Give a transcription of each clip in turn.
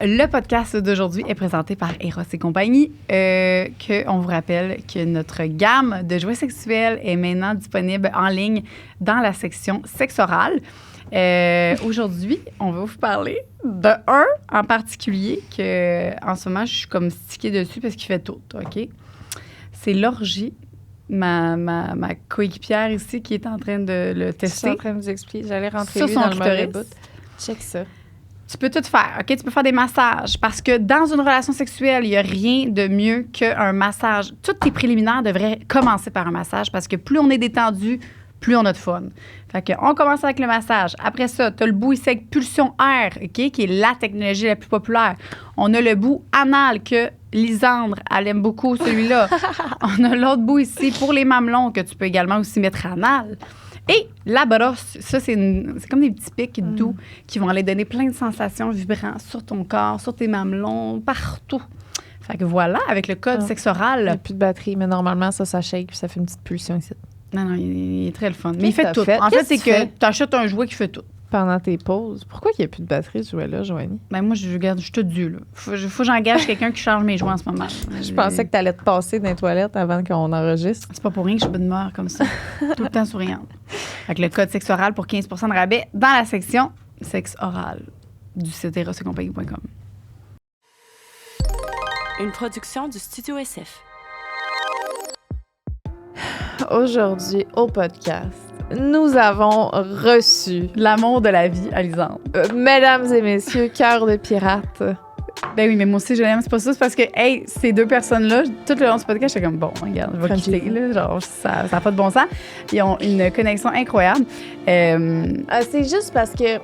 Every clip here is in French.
Le podcast d'aujourd'hui est présenté par Eros et compagnie, on vous rappelle que notre gamme de jouets sexuels est maintenant disponible en ligne dans la section sexe oral. Aujourd'hui, on va vous parler de un en particulier que en ce moment, je suis comme stickée dessus parce qu'il fait tout, OK? C'est l'orgie. Ma coéquipière ici qui est en train de le tester. Je suis en train de vous expliquer. J'allais rentrer sur lui son dans le mauvais clitoris. bout. Check ça. Tu peux tout faire, OK? Tu peux faire des massages parce que dans une relation sexuelle, il n'y a rien de mieux qu'un massage. Toutes tes préliminaires devraient commencer par un massage parce que plus on est détendu, plus on a de fun. Fait que on commence avec le massage. Après ça, tu as le bout ici avec pulsion air, OK? Qui est la technologie la plus populaire. On a le bout anal que Lisandre, elle aime beaucoup celui-là. On a l'autre bout ici pour les mamelons que tu peux également aussi mettre anal. Et la brosse, ça, c'est comme des petits pics doux qui vont aller donner plein de sensations vibrantes sur ton corps, sur tes mamelons, partout. Fait que voilà, avec le code sexe oral. Il n'y a plus de batterie, mais normalement, ça shake puis ça fait une petite pulsion ici. Non, il est très le fun. Mais il fait Qu'est-ce tout. que t'as fait? En fait, Qu'est-ce c'est que tu que fais? tu achètes un jouet qui fait tout. Pendant tes pauses. Pourquoi il n'y a plus de batterie, ce jouet-là, Joanie? Ben moi, je suis toute due, là. Faut que j'engage quelqu'un qui charge mes jouets en ce moment. Je pensais que tu allais te passer dans les toilettes avant qu'on enregistre. C'est pas pour rien que je suis bonne humeur comme ça. Tout le temps souriante. Avec le code sexe oral pour 15 % de rabais dans la section sexe oral du site erosetcompagnie.com. Une production du Studio SF. Aujourd'hui, au podcast, nous avons reçu, L'amour de la vie, Alisande. mesdames et messieurs, cœur de pirate. Ben oui, mais moi aussi, je l'aime. C'est pas ça. C'est parce que, hey, ces deux personnes-là, tout le long du podcast, j'étais comme, bon, regarde, je vais quitter, là. Genre, ça n'a pas de bon sens. Ils ont une connexion incroyable. C'est juste parce que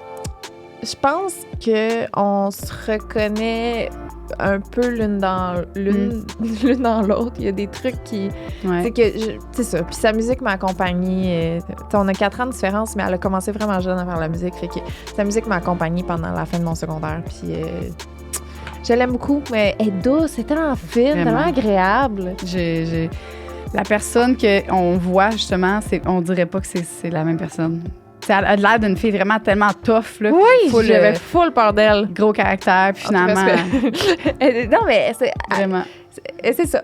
je pense qu'on se reconnaît un peu l'une dans l'autre. Il y a des trucs qui... Ouais. C'est ça. Puis sa musique m'a accompagnée. On a 4 ans de différence, mais elle a commencé vraiment jeune à faire la musique. Fait que sa musique m'a accompagnée pendant la fin de mon secondaire. Puis je l'aime beaucoup, mais elle est douce, c'est tellement fine, Vraiment. tellement agréable. J'ai... La personne qu'on voit, justement, on dirait pas que c'est la même personne. T'sais, elle a l'air d'une fille vraiment tellement tough, là. Oui, Full, j'avais full peur d'elle. gros caractère, puis finalement, Non, mais vraiment. c'est ça.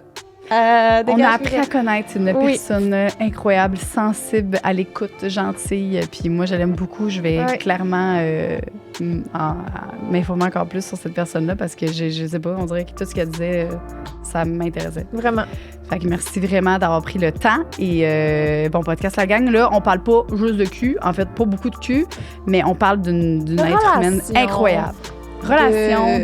On a Dégage, appris à connaître une Oui. personne incroyable, sensible, à l'écoute, gentille. Puis moi, je l'aime beaucoup. Je vais Ouais. clairement m'informer encore plus sur cette personne-là parce que je sais pas, on dirait que tout ce qu'elle disait, ça m'intéressait. Vraiment. Fait que merci vraiment d'avoir pris le temps. Et bon podcast, la gang. Là, on parle pas juste de cul. En fait, pas beaucoup de cul, mais on parle d'une être humaine relation. incroyable. Relation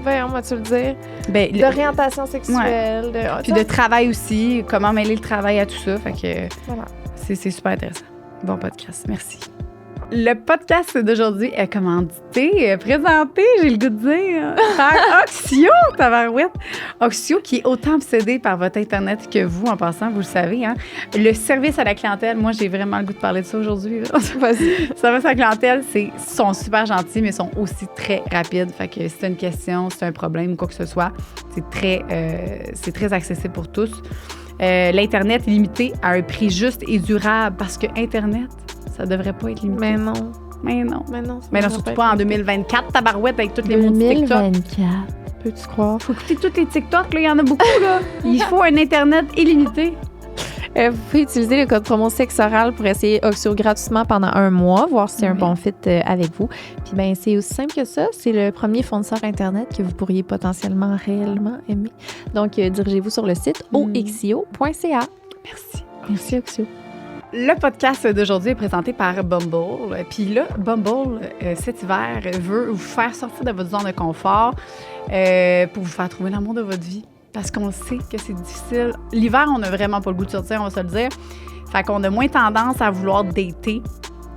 voyons, moi tu le dire, ben, d'orientation sexuelle. puis de travail aussi. Comment mêler le travail à tout ça. Fait que Voilà. c'est super intéressant. Bon podcast. Merci. Le podcast d'aujourd'hui est commandité, présenté, j'ai le goût de dire, par Oxio, tabarouette. Oxio qui est autant obsédé par votre Internet que vous, en passant, vous le savez. Hein? Le service à la clientèle, moi, j'ai vraiment le goût de parler de ça aujourd'hui. Vas-y. Le service à la clientèle, sont super gentils, mais sont aussi très rapides. Fait que si tu as une question, si tu as un problème ou quoi que ce soit, c'est très accessible pour tous. L'Internet est limité à un prix juste et durable parce que Internet, ça devrait pas être limité. Mais non. Mais non. Mais non, Mais non, surtout pas en 2024, tabarouette, avec toutes les mots de TikTok. 2024. Peux-tu croire? Faut écouter toutes les TikTok, là, il y en a beaucoup, là. Il faut un Internet illimité. Vous pouvez utiliser le code promo sexe oral pour essayer Oxio gratuitement pendant 1 mois, voir si c'est un Oui. bon fit avec vous. Puis ben c'est aussi simple que ça. C'est le premier fournisseur Internet que vous pourriez potentiellement réellement aimer. Donc, dirigez-vous sur le site oxio.ca. Merci. Merci, Oxio. Le podcast d'aujourd'hui est présenté par Bumble. Puis là, Bumble, cet hiver, veut vous faire sortir de votre zone de confort pour vous faire trouver l'amour de votre vie. Parce qu'on sait que c'est difficile. L'hiver, on n'a vraiment pas le goût de sortir, on va se le dire. Fait qu'on a moins tendance à vouloir dater.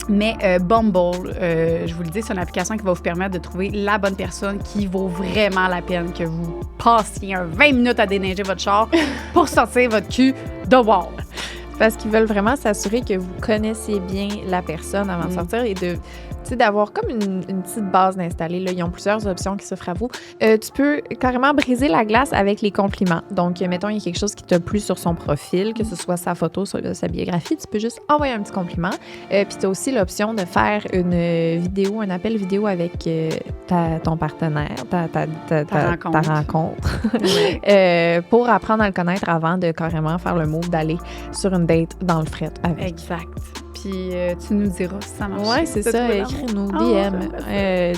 Mais Bumble, je vous le dis, c'est une application qui va vous permettre de trouver la bonne personne qui vaut vraiment la peine que vous passiez 20 minutes à déneiger votre char pour sortir votre cul de wall. Parce qu'ils veulent vraiment s'assurer que vous connaissez bien la personne avant de sortir et de tu sais, d'avoir comme une petite base d'installer. Là, ils ont plusieurs options qui s'offrent à vous. Tu peux carrément briser la glace avec les compliments. Donc, mettons, il y a quelque chose qui t'a plu sur son profil, que ce soit sa photo, sa biographie, tu peux juste envoyer un petit compliment. Puis, tu as aussi l'option de faire une vidéo, un appel vidéo avec ton partenaire, ta rencontre, pour apprendre à le connaître avant de carrément faire le move d'aller sur une date dans le fret avec. Exact. Puis tu nous diras si ça marche. Oui, c'est ça. Écris-nous, DM.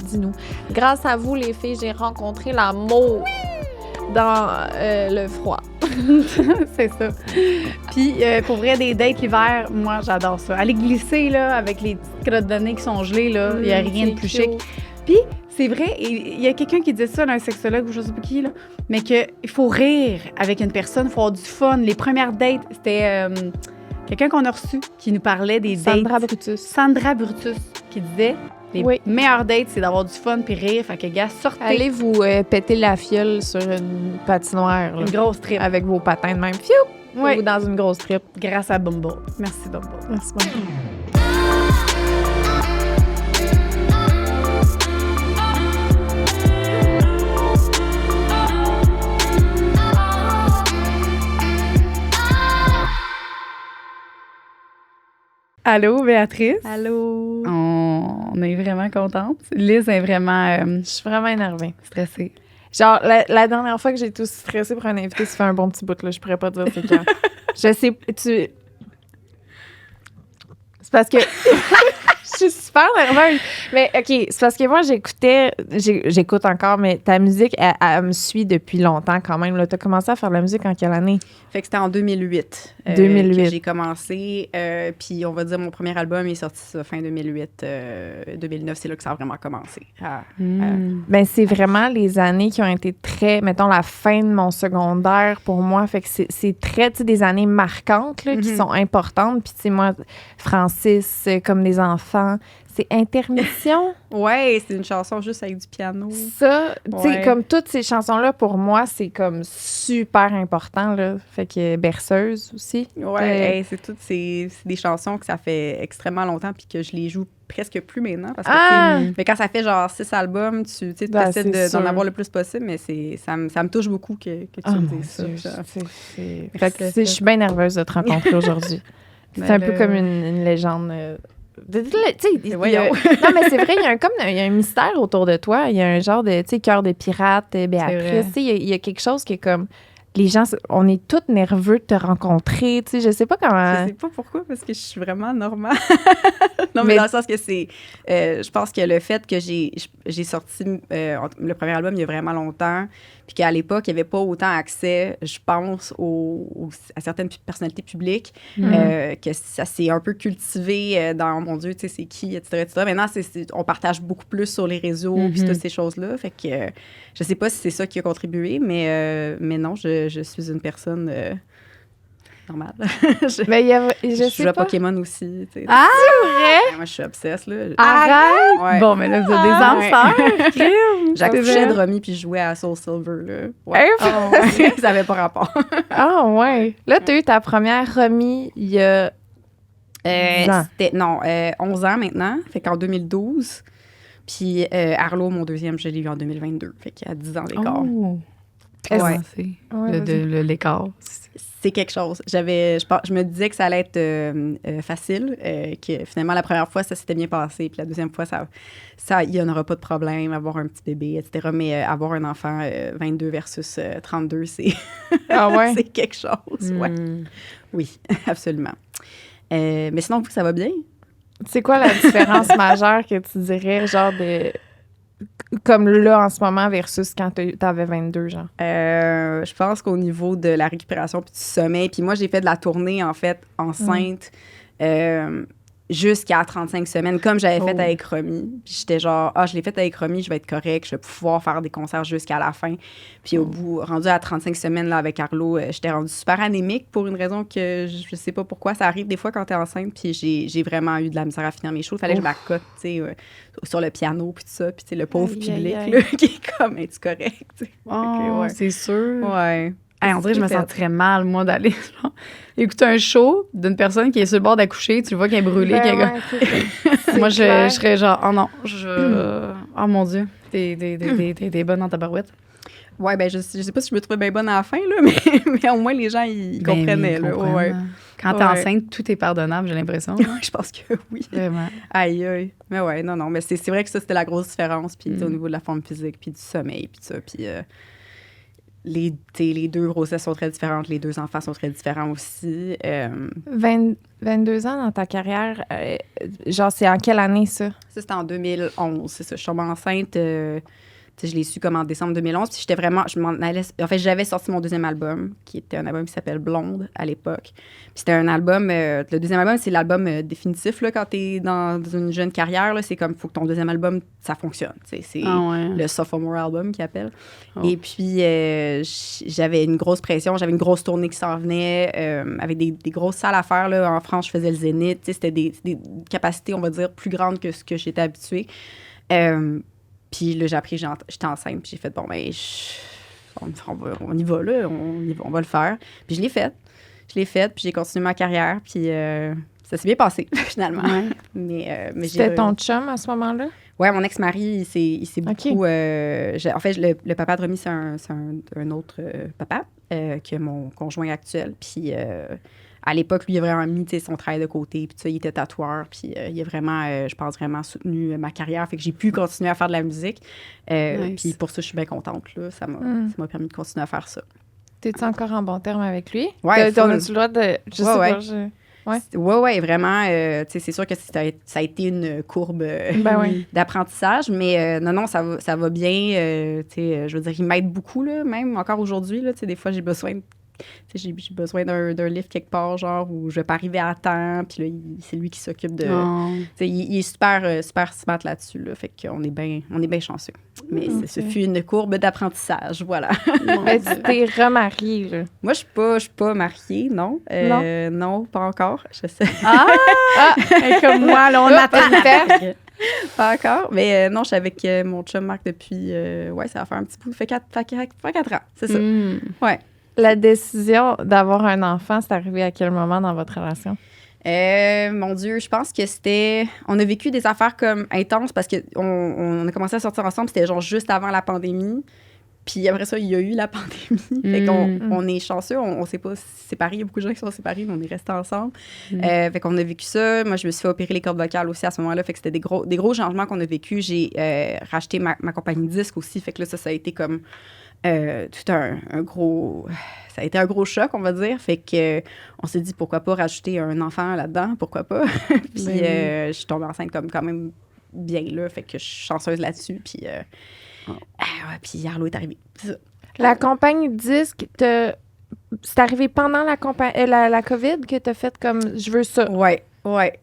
Dis-nous. Grâce à vous, les filles, j'ai rencontré l'amour dans le froid. C'est ça. Puis, pour vrai, des dates l'hiver, moi, j'adore ça. Aller glisser, là, avec les petites crottes de nez qui sont gelées, là, il n'y a rien de plus chic. Puis, c'est vrai, il y a quelqu'un qui disait ça, là, un sexologue ou je sais pas qui, là, mais qu'il faut rire avec une personne, il faut avoir du fun. Les premières dates, c'était quelqu'un qu'on a reçu qui nous parlait des dates. Sandra Brutus, qui disait... Les meilleures dates, c'est d'avoir du fun puis rire. Fait que, gars, sortez. Allez vous péter la fiole sur une patinoire. Là, une grosse trip. Avec vos patins de même. Fiou! Ou dans une grosse trip. Grâce à Bumble. Merci, Bumble. Merci, Bumble. Allô, Béatrice? Allô? On est vraiment contente. Liz est vraiment... Je suis vraiment énervée. Stressée. Genre, la dernière fois que j'ai été aussi stressée pour un invité, ça fait un bon petit bout, là. Je pourrais pas dire c'est quand. Je sais... C'est parce que... Je suis super nerveuse. Mais OK, c'est parce que moi, j'écoute encore, mais ta musique, elle me suit depuis longtemps quand même. Tu as commencé à faire de la musique en quelle année? Fait que c'était en 2008. 2008. Que j'ai commencé. Puis on va dire, mon premier album est sorti fin 2008. 2009, c'est là que ça a vraiment commencé. Ben, c'est vraiment les années qui ont été très, mettons, la fin de mon secondaire pour moi. Fait que c'est très, tu sais, des années marquantes là, qui sont importantes. Puis, tu sais, moi, Francis, comme des enfants, c'est Intermission. Ouais, c'est une chanson juste avec du piano. Ça, tu sais, comme toutes ces chansons-là, pour moi, c'est comme super important, là. Fait que Berceuse aussi. Ouais, c'est des chansons que ça fait extrêmement longtemps puis que je les joue presque plus maintenant. Parce que, mais quand ça fait genre 6 albums, tu essaies d'en avoir le plus possible, mais ça me touche beaucoup que tu me dises ça. Fait que, je suis bien nerveuse de te rencontrer aujourd'hui. C'est un peu comme une légende... non, mais c'est vrai, il y a un mystère autour de toi. Il y a un genre de, cœur de pirate, Béatrice. Il y a quelque chose qui est comme... Les gens, on est tous nerveux de te rencontrer. Tu sais, je sais pas comment... Je sais pas pourquoi, parce que je suis vraiment normale. Non, mais dans le sens que c'est... je pense que le fait que j'ai sorti le premier album il y a vraiment longtemps, puis qu'à l'époque, il n'y avait pas autant accès, je pense, à certaines personnalités publiques, que ça s'est un peu cultivé dans, mon Dieu, tu sais, c'est qui, etc., etc. Maintenant, on partage beaucoup plus sur les réseaux, puis toutes ces choses-là. Fait que je sais pas si c'est ça qui a contribué, mais non, je suis une personne... normale. je joue à Pokémon aussi. Tu sais. Ah, c'est vrai? Moi, je suis obsesse, là. Arrête! Ouais. Bon, mais là, vous êtes des enfants. J'accouchais de Romy puis je jouais à Soul Silver, là. Ouais. Ça n'avait pas rapport. Ah, ouais. Là, tu as eu ta première Romy il y a 10 ans. C'était, 11 ans maintenant. Fait qu'en 2012. Puis Arlo, mon deuxième, je l'ai eu en 2022. Fait qu'il y a 10 ans d'écart. Oh. Ouais. L'écart. C'est quelque chose. Je me disais que ça allait être facile, que finalement, la première fois, ça s'était bien passé, puis la deuxième fois, il n'y en aura pas de problème, avoir un petit bébé, etc. Mais avoir un enfant 22 versus 32, c'est, c'est quelque chose. Ouais. Oui, absolument. Mais sinon, vous, ça va bien? C'est quoi la différence majeure que tu dirais, genre de... Comme là, en ce moment, versus quand t'avais 22, genre? Je pense qu'au niveau de la récupération puis du sommeil, puis moi, j'ai fait de la tournée, en fait, enceinte, jusqu'à 35 semaines, comme j'avais fait avec Romy. Puis j'étais genre, je l'ai fait avec Romy, je vais être correct, je vais pouvoir faire des concerts jusqu'à la fin. Puis au bout, rendu à 35 semaines, là, avec Arlo, j'étais rendue super anémique pour une raison que je sais pas pourquoi. Ça arrive des fois quand t'es enceinte, puis j'ai vraiment eu de la misère à finir mes shows. Il fallait que je m'accote, tu sais, sur le piano, puis tout ça. Puis tu sais, le pauvre public, là, qui est comme, es-tu correct? Oh, okay, c'est sûr. Ouais. Hey, on dirait que je me Fait. sentirais mal, moi, d'aller genre, écouter un show d'une personne qui est sur le bord d'accoucher, tu le vois qu'elle est brûlée. Ben qu'elle- ouais, c'est moi, clair. je serais genre, oh non, oh mon Dieu, t'es bonne dans ta barouette. Ouais, ben je sais pas si je me trouvais bien bonne à la fin, là, mais au moins les gens, ils Ben oui, comprenaient. ils Là, comprennent, ouais. là. Quand t'es Ouais. enceinte, tout est pardonnable, j'ai l'impression. Je pense que oui. Vraiment. Aïe, aïe. Mais ouais, non, mais c'est vrai que ça, c'était la grosse différence, puis tu sais, au niveau de la forme physique, puis du sommeil, puis ça, puis les deux grossesses sont très différentes, les deux enfants sont très différents aussi. 22 ans dans ta carrière, genre, c'est en quelle année, ça? Ça, c'était en 2011, c'est ça. Je suis tombée enceinte, tu sais, je l'ai su comme en décembre 2011, puis j'étais vraiment, je m'en allais, en fait, j'avais sorti mon deuxième album, qui était un album qui s'appelle Blonde, à l'époque. Puis c'était un album, le deuxième album, c'est l'album définitif, là, quand t'es dans une jeune carrière, là, c'est comme, faut que ton deuxième album, ça fonctionne, tu sais, c'est Ah ouais. le sophomore album qu'ils appellent. Oh. Et puis, j'avais une grosse pression, j'avais une grosse tournée qui s'en venait, avec des grosses salles à faire, là. En France, je faisais le Zénith, tu sais, c'était des capacités, on va dire, plus grandes que ce que j'étais habituée. Puis là, j'ai appris, j'étais enceinte, puis j'ai fait, bon, ben, on y va, là, on va le faire. Puis je l'ai fait, puis j'ai continué ma carrière, puis ça s'est bien passé, finalement. Ouais. Mais C'était ton chum à ce moment-là? Ouais, mon ex-mari, il s'est OK. beaucoup... en fait, le papa de Romy, c'est un autre papa que mon conjoint actuel. Puis à l'époque, lui, il a vraiment mis son travail de côté. Puis il était tatoueur. Puis il a vraiment, je pense, vraiment soutenu ma carrière. Fait que j'ai pu continuer à faire de la musique. Nice. Puis pour ça, je suis bien contente. Là. Ça m'a permis de continuer à faire ça. T'es-tu encore en bon terme avec lui? Ouais, On full. a-tu le droit de... Je sais Ouais, pas, Ouais. Ouais, vraiment. Tu sais, c'est sûr que ça a été une courbe Ben oui. d'apprentissage, mais non, ça va bien. Tu sais, je veux dire, il m'aide beaucoup, là, même encore aujourd'hui. Là, tu sais, des fois, j'ai besoin d'un livre quelque part, genre, où je vais pas arriver à temps, puis là, c'est lui qui s'occupe de... Oh. Tu sais, il est super smart là-dessus, là, fait qu'on est bien chanceux. Mais ce fut une courbe d'apprentissage, voilà. Mais tu t'es remariée, là. Moi, je suis pas mariée, non. Non, pas encore, je sais. Et comme moi, là, on attend. Pas encore, mais non, je suis avec mon chum Marc depuis, ça va faire un petit bout, fait 4 ans, c'est ça. Mm. Ouais. La décision d'avoir un enfant, c'est arrivé à quel moment dans votre relation? Mon Dieu, je pense que c'était... On a vécu des affaires comme intenses parce qu'on a commencé à sortir ensemble, c'était genre juste avant la pandémie. Puis après ça, il y a eu la pandémie. Fait qu'on est chanceux, on s'est pas séparés. Il y a beaucoup de gens qui sont séparés, mais on est restés ensemble. Fait qu'on a vécu ça. Moi, je me suis fait opérer les cordes vocales aussi à ce moment-là. Fait que c'était des gros changements qu'on a vécu. J'ai racheté ma compagnie de disques aussi. Fait que là, ça a été comme tout un gros... Ça a été un gros choc, on va dire. Fait que on s'est dit, pourquoi pas rajouter un enfant là-dedans? Pourquoi pas? Puis je suis tombée enceinte comme quand même bien là. Fait que je suis chanceuse là-dessus. Puis... puis Arlo est arrivé. C'est ça. La compagnie de disques, c'est arrivé pendant la COVID que t'as fait comme « je veux ça Ouais.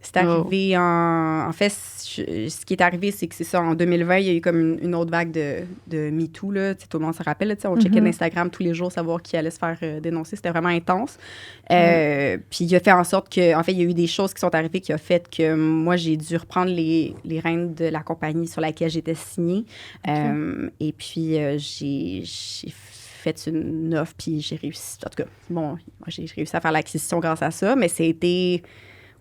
C'est arrivé en fait, ce qui est arrivé, c'est que c'est ça, en 2020, il y a eu comme une autre vague de MeToo, là. Tu sais, tout le monde se rappelle, là, tu sais, on checkait l'Instagram tous les jours, savoir qui allait se faire dénoncer. C'était vraiment intense. Puis il a fait en sorte que, en fait, il y a eu des choses qui sont arrivées qui ont fait que moi, j'ai dû reprendre les rênes de la compagnie sur laquelle j'étais signée. Et puis, j'ai fait une offre, puis j'ai réussi. En tout cas, bon, moi, j'ai réussi à faire l'acquisition grâce à ça, mais c'était...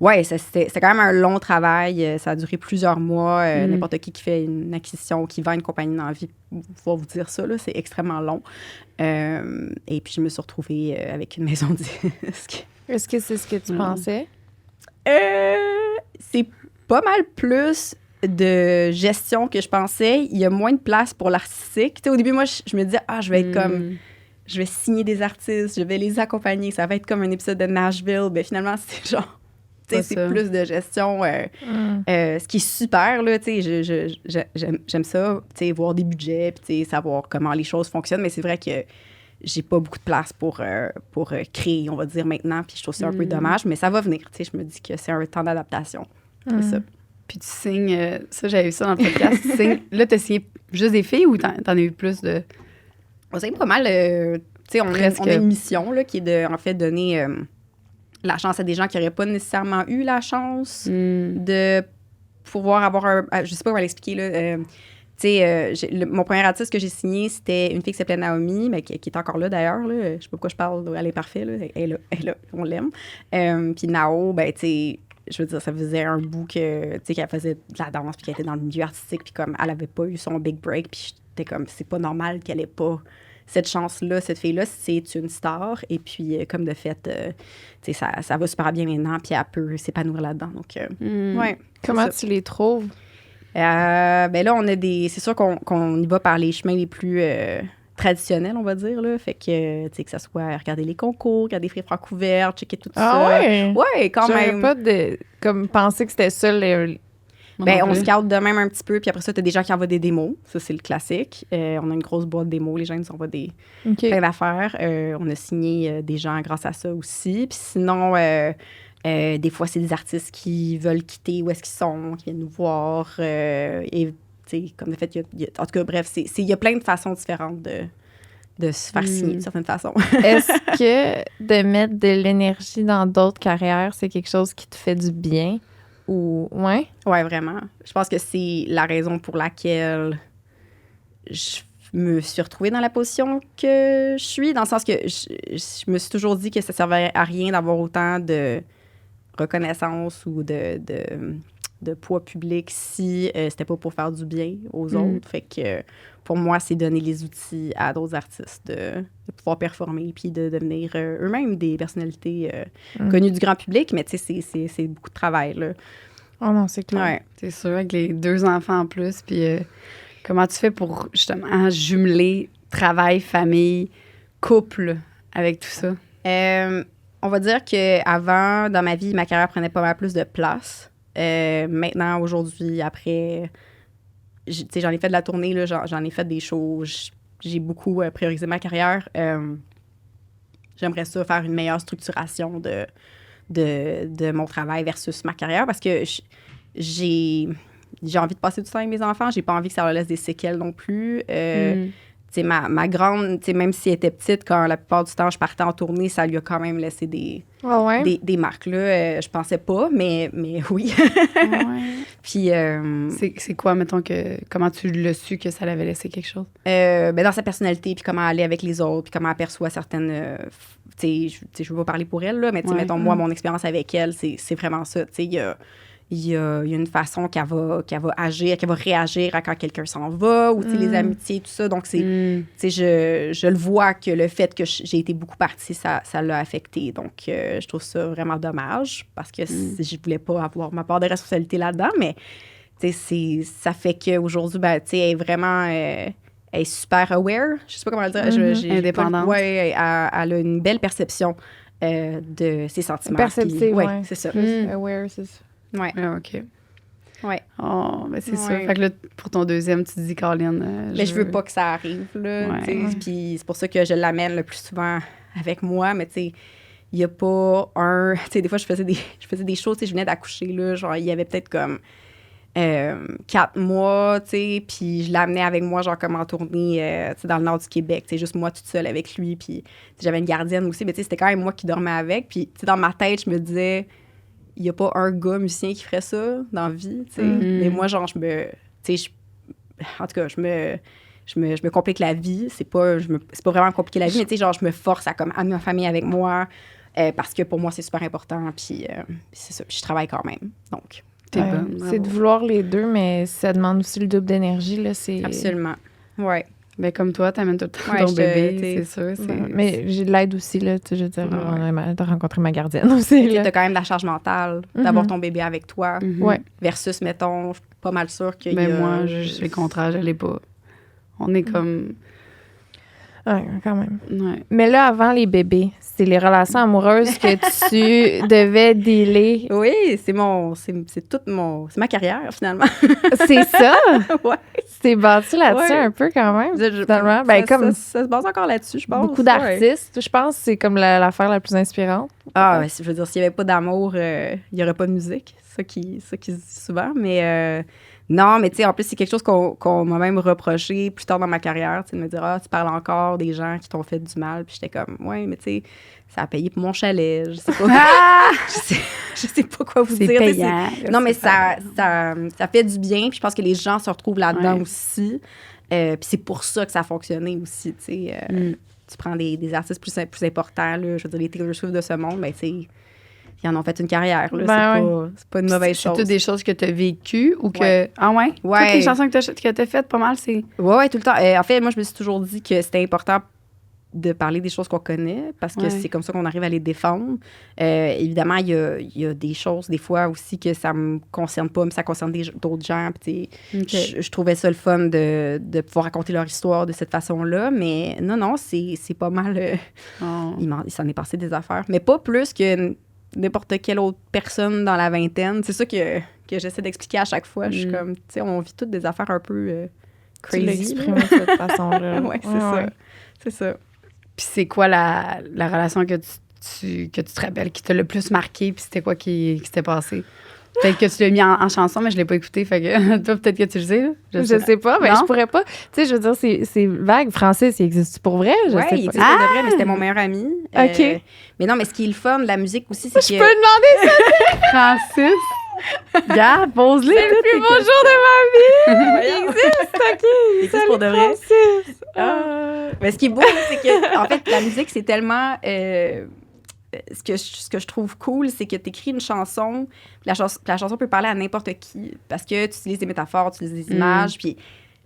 Ouais, c'était quand même un long travail. Ça a duré plusieurs mois. N'importe qui fait une acquisition, qui vend une compagnie dans la vie, va vous dire ça, là, c'est extrêmement long. Et puis, je me suis retrouvée avec une maison de disques. Est-ce que c'est ce que tu pensais? C'est pas mal plus de gestion que je pensais. Il y a moins de place pour l'artistique. Tu sais, au début, moi, je me disais, je vais être comme... Je vais signer des artistes, je vais les accompagner. Ça va être comme un épisode de Nashville. Ben, finalement, c'est genre... C'est plus de gestion, ce qui est super, là, j'aime ça, voir des budgets, puis savoir comment les choses fonctionnent, mais c'est vrai que j'ai pas beaucoup de place pour créer, on va dire, maintenant, puis je trouve ça un peu dommage, mais ça va venir, je me dis que c'est un temps d'adaptation, c'est ça. Puis tu signes, ça, j'avais vu ça dans le podcast, tu signes, là, t'as signé juste des filles ou t'en as eu plus de... On signe pas mal, on a une mission, là, qui est de, en fait, donner... la chance à des gens qui n'auraient pas nécessairement eu la chance de pouvoir avoir je sais pas comment l'expliquer, là. mon premier artiste que j'ai signé, c'était une fille qui s'appelait Naomi, mais qui est encore là d'ailleurs. Là. Je sais pas pourquoi je parle, elle est parfaite. Là. Elle est là, on l'aime. Puis Nao, ben, tu sais, je veux dire, ça faisait un bout que, qu'elle faisait de la danse, puis qu'elle était dans le milieu artistique, puis comme elle avait pas eu son big break, puis j'étais comme, c'est pas normal qu'elle ait pas cette chance-là. Cette fille-là, c'est une star, et puis comme de fait, ça va super bien maintenant, puis elle peut s'épanouir là-dedans. Donc, ouais. Comment tu les trouves? Ben là, on a c'est sûr qu'on y va par les chemins les plus traditionnels, on va dire, là. Fait que, que ça soit regarder les concours, regarder les Francouvertes, checker tout ça. Ouais? Ouais, quand même. J'avais pas comme penser que c'était ça, on scout de même un petit peu, puis après ça, t'as des gens qui envoient des démos. Ça, c'est le classique. On a une grosse boîte de démos. Les gens nous envoient plein d'affaires. On a signé des gens grâce à ça aussi. Puis sinon... des fois, c'est des artistes qui veulent quitter où est-ce qu'ils sont, qui viennent nous voir. Et, comme de fait, en tout cas, bref, il y a plein de façons différentes de se faire signer, de certaines façons. Est-ce que de mettre de l'énergie dans d'autres carrières, c'est quelque chose qui te fait du bien? Ou, ouais? Ouais, vraiment. Je pense que c'est la raison pour laquelle je me suis retrouvée dans la position que je suis, dans le sens que je me suis toujours dit que ça servait à rien d'avoir autant de reconnaissance ou de poids public si c'était pas pour faire du bien aux autres. Fait que pour moi, c'est donner les outils à d'autres artistes de pouvoir performer puis de devenir eux-mêmes des personnalités connues du grand public. Mais tu sais, c'est beaucoup de travail, là. Oh non, c'est clair. Ouais, c'est sûr, avec les 2 enfants en plus. Puis comment tu fais pour justement jumeler travail, famille, couple avec tout ça? On va dire qu'avant, dans ma vie, ma carrière prenait pas mal plus de place. Maintenant, aujourd'hui, après, j'en ai fait de la tournée, là, j'en ai fait des shows. J'ai beaucoup priorisé ma carrière. J'aimerais ça faire une meilleure structuration de mon travail versus ma carrière parce que j'ai envie de passer du temps avec mes enfants. J'ai pas envie que ça leur laisse des séquelles non plus. Ma grande, même si elle était petite, quand la plupart du temps je partais en tournée, ça lui a quand même laissé des marques. Là. Je pensais pas, mais oui. Puis. C'est quoi, mettons, comment tu l'as su que ça l'avait laissé quelque chose? Dans sa personnalité, puis comment elle est avec les autres, puis comment elle perçoit certaines. Je veux pas parler pour elle, là, mais mettons, moi, mon expérience avec elle, c'est vraiment ça. Il y a une façon qu'elle va agir, qu'elle va réagir à quand quelqu'un s'en va, ou les amitiés, tout ça. Donc, je le vois que le fait que j'ai été beaucoup partie, ça l'a affecté. Donc, je trouve ça vraiment dommage parce que je voulais pas avoir ma part de responsabilité là-dedans. Mais, ça fait qu'aujourd'hui, ben, elle est vraiment... elle est super aware. Je sais pas comment le dire. Indépendante. Oui, elle a une belle perception de ses sentiments. Perceptive, oui, c'est ça. Aware, c'est ça. Ouais. Ah, OK. Ouais. Oh, ben c'est sûr. Ouais. Fait que là, pour ton deuxième, tu te dis, Caroline... Mais je veux pas que ça arrive, là. Ouais. Puis c'est pour ça que je l'amène le plus souvent avec moi. Mais tu sais, il y a pas un... Tu sais, des fois, je faisais des choses, tu sais, je venais d'accoucher, là. Genre, il y avait peut-être comme 4 mois, tu sais, puis je l'amenais avec moi, genre, comme en tournée, tu sais, dans le nord du Québec, tu sais, juste moi toute seule avec lui. Puis j'avais une gardienne aussi, mais tu sais, c'était quand même moi qui dormais avec. Puis, tu sais, dans ma tête, je me disais... Il n'y a pas un gars musicien qui ferait ça dans la vie, tu sais. Mais moi, genre, en tout cas, je me complique la vie. C'est pas vraiment compliquer la vie, mais tu sais, genre, je me force à amener ma famille avec moi parce que pour moi, c'est super important. Puis c'est ça. Puis je travaille quand même. Donc, t'es bonne. C'est de vouloir les deux, mais ça demande aussi le double d'énergie, là. Absolument. Ouais. Ben, comme toi, t'amènes tout le temps ton bébé, c'est sûr. Mais j'ai de l'aide aussi, là. Tu sais, je veux dire, on a rencontré ma gardienne aussi. Tu as quand même de la charge mentale d'avoir ton bébé avec toi. Ouais. Versus, mettons, je suis pas mal sûre qu'il y a... moi, je suis le contraire, je l'ai pas. On est comme... Ouais, quand même. Ouais. Mais là, avant les bébés, c'est les relations amoureuses que tu devais dealer. Oui, c'est ma carrière, finalement. C'est ça? Ouais. C'est bâti là-dessus un peu quand même, finalement. Ben, Ça se base encore là-dessus, je pense. Beaucoup d'artistes, je pense que c'est comme l'affaire la plus inspirante. Ah, je veux dire, s'il n'y avait pas d'amour, il n'y aurait pas de musique. C'est ça qui se dit souvent. Mais Non, mais tu sais, en plus, c'est quelque chose qu'on m'a même reproché plus tard dans ma carrière, tu sais, de me dire, ah, tu parles encore des gens qui t'ont fait du mal. Puis j'étais comme, ouais, mais tu sais, ça a payé pour mon chalet, je sais pas. je sais pas quoi vous C'est dire. payant. Non, mais ça fait du bien. Puis je pense que les gens se retrouvent là-dedans Ouais. aussi. Puis c'est pour ça que ça a fonctionné aussi, tu sais. Tu prends des artistes plus importants, là, je veux dire, les Taylor Swift de ce monde, ben, tu sais, ils en ont fait une carrière, là. Ben C'est pas une mauvaise chose. C'est toutes des choses que tu as vécues ou que. Ouais. Ah ouais? Ouais. Toutes les chansons que tu as faites, pas mal, c'est. Ouais, tout le temps. En fait, moi, je me suis toujours dit que c'était important de parler des choses qu'on connaît parce que Ouais. c'est comme ça qu'on arrive à les défendre. Évidemment, il y a des choses, des fois aussi, que ça me concerne pas, mais ça concerne d'autres gens. Puis, tu sais, je trouvais ça le fun de pouvoir raconter leur histoire de cette façon-là. Mais non, c'est pas mal. Oh. Il s'en est passé des affaires. Mais pas plus que n'importe quelle autre personne dans la vingtaine. C'est ça que j'essaie d'expliquer à chaque fois. Je suis comme, tu sais, on vit toutes des affaires un peu Tu l'as crazy. exprimé de cette façon-là. Ouais, c'est ça. C'est ça. Puis c'est quoi la relation que tu te rappelles qui t'a le plus marqué? Puis c'était quoi qui s'était passé? Peut-être que tu l'as mis en chanson, mais je l'ai pas écouté. Fait que toi, peut-être que tu le sais. Là. Je sais pas, mais Non? je pourrais pas. Tu sais, je veux dire, c'est vague. Francis, il existe pour vrai? Je Ouais, sais il pas. existe pour de vrai, mais c'était mon meilleur ami. OK. Mais non, mais ce qui est le fun de la musique aussi, c'est Je que... peux demander ça? Francis! Regarde, pose-les. C'est le plus beau jour de ma vie! Il existe, OK. Il existe pour de vrai. Francis. Mais ce qui est beau, c'est que, en fait, la musique, c'est tellement... ce que je trouve cool, c'est que tu écris une chanson, puis la chanson peut parler à n'importe qui, parce que tu utilises des métaphores, tu utilises des images, puis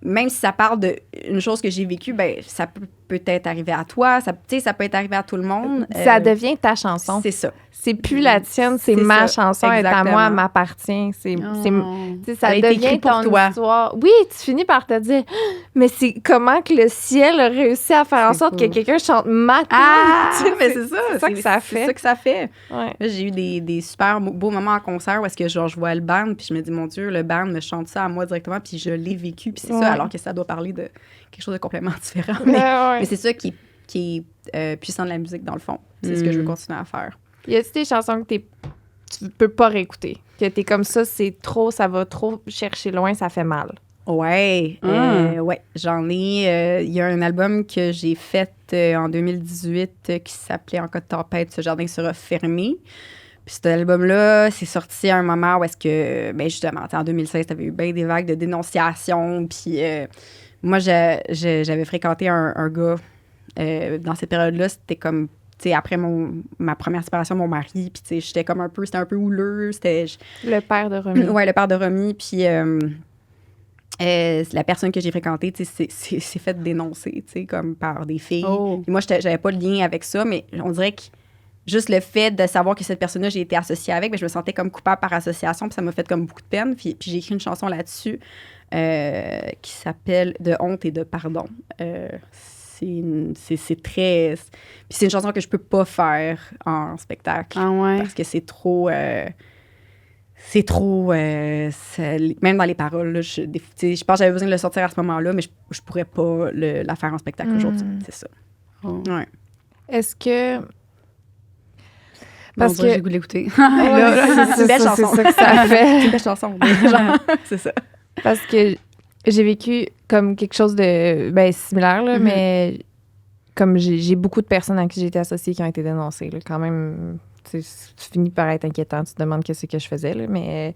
même si ça parle d'une chose que j'ai vécue, ben ça peut peut-être arriver à toi, ça peut être arrivé à tout le monde. Ça devient ta chanson. C'est ça. C'est plus la tienne, c'est C'est ma ça, chanson, elle est à moi, exactement. elle m'appartient. Tu sais, ça Elle a été devient écrite pour ton toi. histoire. Oui, tu finis par te dire, mais c'est comment que le ciel a réussi à faire en C'est sorte que cool. quelqu'un chante ma tune. Ah, Tu sais, mais c'est ça. c'est ça que ça fait. C'est ça que ça fait. Ouais. Là, j'ai eu des super beaux moments en concert où est-ce que genre, je vois le band, puis je me dis, mon Dieu, le band me chante ça à moi directement, puis je l'ai vécu, puis c'est Ouais. ça, alors que ça doit parler de quelque chose de complètement différent. Ouais. Mais c'est ça qui est puissant de la musique, dans le fond. C'est ce que je veux continuer à faire. Y a-tu des chansons que tu peux pas réécouter? Que t'es comme ça, c'est trop, ça va trop chercher loin, ça fait mal. Ouais, ouais, j'en ai. Il y a un album que j'ai fait en 2018 qui s'appelait En cas de tempête, ce jardin sera fermé. Puis cet album-là, c'est sorti à un moment où est-ce que, ben justement, en 2016, t'avais eu bien des vagues de dénonciation. Puis moi, j'avais fréquenté un gars dans cette période-là. C'était comme, tu sais, après ma première séparation de mon mari. Puis, tu sais, c'était un peu houleux. Le père de Romy. Ouais, le père de Romy. Puis la personne que j'ai fréquentée, tu sais, s'est fait dénoncer, tu sais, comme par des filles. Oh. Puis moi, j'avais pas de lien avec ça, mais on dirait que juste le fait de savoir que cette personne-là, j'ai été associée avec, ben, je me sentais comme coupable par association, puis ça m'a fait comme beaucoup de peine. Puis j'ai écrit une chanson là-dessus qui s'appelle « De honte et de pardon ». C'est très... Puis c'est une chanson que je peux pas faire en spectacle. Ah ouais. Parce que c'est trop... même dans les paroles, là, je pense que j'avais besoin de le sortir à ce moment-là, mais je pourrais pas la faire en spectacle aujourd'hui. C'est ça. Oh. Ouais. Est-ce que... Parce Parce que que... j'ai le goût de l'écouter. C'est une belle chanson. C'est ça que ça fait. C'est une belle chanson. Genre, c'est ça. Parce que j'ai vécu comme quelque chose de similaire, là, mais comme j'ai beaucoup de personnes à qui j'ai été associée qui ont été dénoncées. Là, quand même, tu finis par être inquiétant. Tu te demandes qu'est-ce que je faisais. Là, mais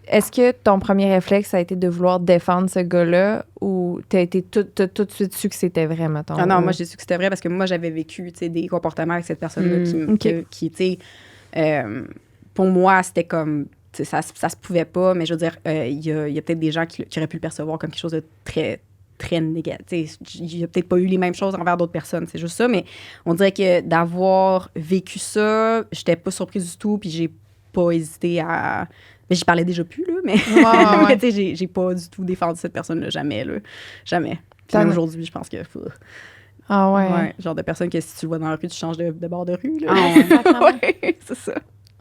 est-ce que ton premier réflexe a été de vouloir défendre ce gars-là ou t'as tout de suite su que c'était vrai, mettons? Ah non, moi, j'ai su que c'était vrai parce que moi, j'avais vécu des comportements avec cette personne-là qui tu sais, pour moi, c'était comme... Ça se pouvait pas, mais je veux dire, il y a peut-être des gens qui auraient pu le percevoir comme quelque chose de très, très négatif. Il y a peut-être pas eu les mêmes choses envers d'autres personnes, c'est juste ça, mais on dirait que d'avoir vécu ça, j'étais pas surprise du tout, puis j'ai pas hésité à... Mais j'y parlais déjà plus, là, mais, mais tu sais, j'ai pas du tout défendu cette personne-là, jamais, là. Jamais. Puis même aujourd'hui, je pense que... Ah ouais. Ouais, genre de personne que si tu le vois dans la rue, tu changes de bord de rue, là. Ah ouais, c'est ça.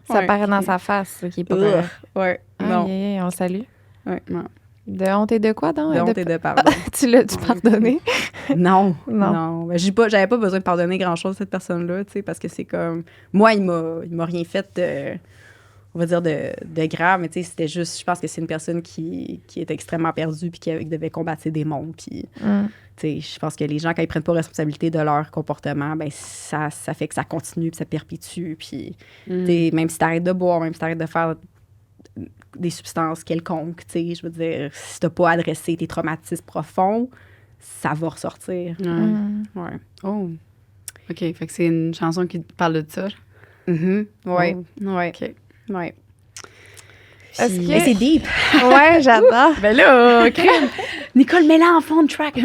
Ça Ouais. paraît dans sa face, ça, qui est pas correct. Ouais, non. On le salue. Ouais, non. De honte et de quoi, donc? De honte et de pardon. Tu l'as-tu pardonné? Non. Non. Non. Ben, j'avais pas besoin de pardonner grand-chose à cette personne-là, tu sais, parce que c'est comme... Moi, il m'a rien fait on va dire, de grave, mais tu sais, c'était juste, je pense que c'est une personne qui est extrêmement perdue puis qui devait combattre ses démons. Puis, tu sais, je pense que les gens, quand ils prennent pas responsabilité de leur comportement, ben ça fait que ça continue puis ça perpétue. Puis, tu sais, même si t'arrêtes de boire, même si t'arrêtes de faire des substances quelconques, tu sais, je veux dire, si t'as pas adressé tes traumatismes profonds, ça va ressortir. Ouais. Oh. OK. Fait que c'est une chanson qui parle de ça. Ouais. Ouais. OK. Ouais. Est-ce Mais c'est deep. Ouais, j'adore. Ben là, crème. Nicole, mets-la en fond track.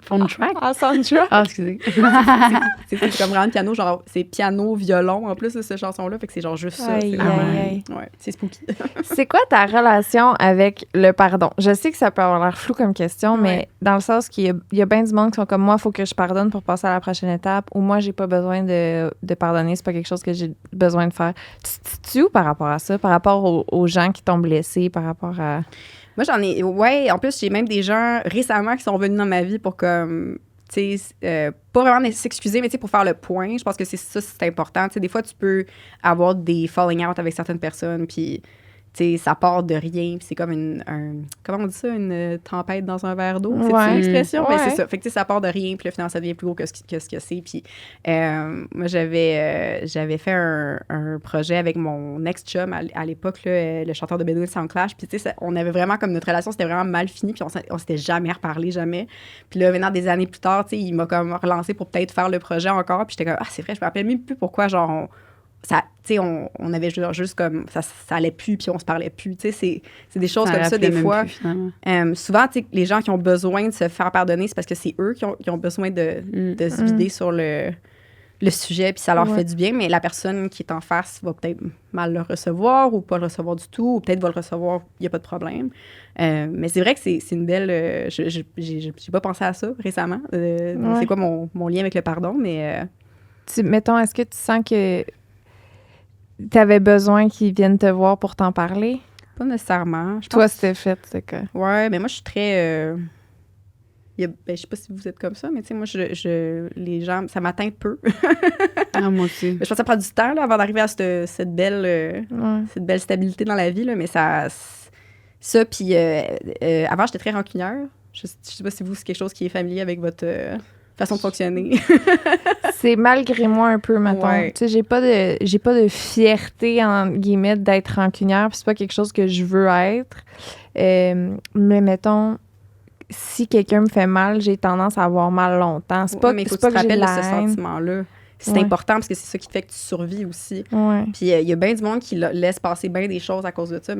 Fond track? En soundtrack. Ah, excusez. C'est comme vraiment piano, genre, c'est piano, violon en plus de cette chanson-là, fait que c'est genre juste ça. Aïe, C'est aïe, vraiment- aïe. Ouais, c'est spooky. C'est quoi ta relation avec le pardon? Je sais que ça peut avoir l'air flou comme question, Ouais. mais dans le sens qu'il y a bien du monde qui sont comme moi, il faut que je pardonne pour passer à la prochaine étape, ou moi, j'ai pas besoin de pardonner, c'est pas quelque chose que j'ai besoin de faire. Tu te situes où par rapport à ça? Par rapport aux gens qui t'ont blessé, par rapport à... Moi, j'en ai. Ouais, en plus, j'ai même des gens récemment qui sont venus dans ma vie pour comme. Tu sais, pas vraiment s'excuser, mais tu sais, pour faire le point. Je pense que c'est important. Tu sais, des fois, tu peux avoir des falling out avec certaines personnes, puis. Tu sais, ça part de rien, puis c'est comme comment on dit ça, une tempête dans un verre d'eau, c'est Ouais. l'expression? Ouais. Ben, c'est ça. Fait que tu sais, ça part de rien, puis là, finalement, ça devient plus gros que ce que c'est. Puis moi, j'avais fait un projet avec mon ex-chum à l'époque, là, le chanteur de Bedouin Soundclash, puis tu sais, on avait vraiment, comme notre relation, c'était vraiment mal fini, puis on s'était jamais reparlé, jamais. Puis là, maintenant, des années plus tard, tu sais, il m'a comme relancé pour peut-être faire le projet encore, puis j'étais comme, ah, c'est vrai, je me rappelle même plus pourquoi, genre, ça, tu sais, on avait juste comme, ça allait plus, puis on se parlait plus, tu sais, c'est des choses comme ça, des fois. Souvent, tu sais, les gens qui ont besoin de se faire pardonner, c'est parce que c'est eux qui ont besoin de se vider sur le sujet, puis ça leur fait du bien, mais la personne qui est en face va peut-être mal le recevoir ou pas le recevoir du tout, ou peut-être va le recevoir, il n'y a pas de problème. Mais c'est vrai que c'est une belle... j'ai pas pensé à ça récemment. C'est quoi mon lien avec le pardon, mais... Mettons, est-ce que tu sens que tu avais besoin qu'ils viennent te voir pour t'en parler? Pas nécessairement. Toi, c'était fait, c'est que... Ouais, mais moi, je suis très... ben, je sais pas si vous êtes comme ça, mais tu sais, moi, les gens, ça m'atteint peu. Ah, moi aussi. Je pense que ça prend du temps là, avant d'arriver à cette belle stabilité dans la vie, là, mais ça puis avant, j'étais très rancunière. Je sais pas si vous, c'est quelque chose qui est familier avec votre façon de fonctionner. C'est malgré moi un peu, mettons. Ouais. Tu sais, j'ai pas de fierté, en guillemets, d'être rancunière, puis c'est pas quelque chose que je veux être. Mais mettons, si quelqu'un me fait mal, j'ai tendance à avoir mal longtemps. C'est pas, mais il faut c'est que pas tu te que j'ai rappelles de la ce haine. sentiment-là. C'est Ouais. important parce que c'est ça qui te fait que tu survis aussi. Ouais. Puis il y a bien du monde qui laisse passer bien des choses à cause de ça.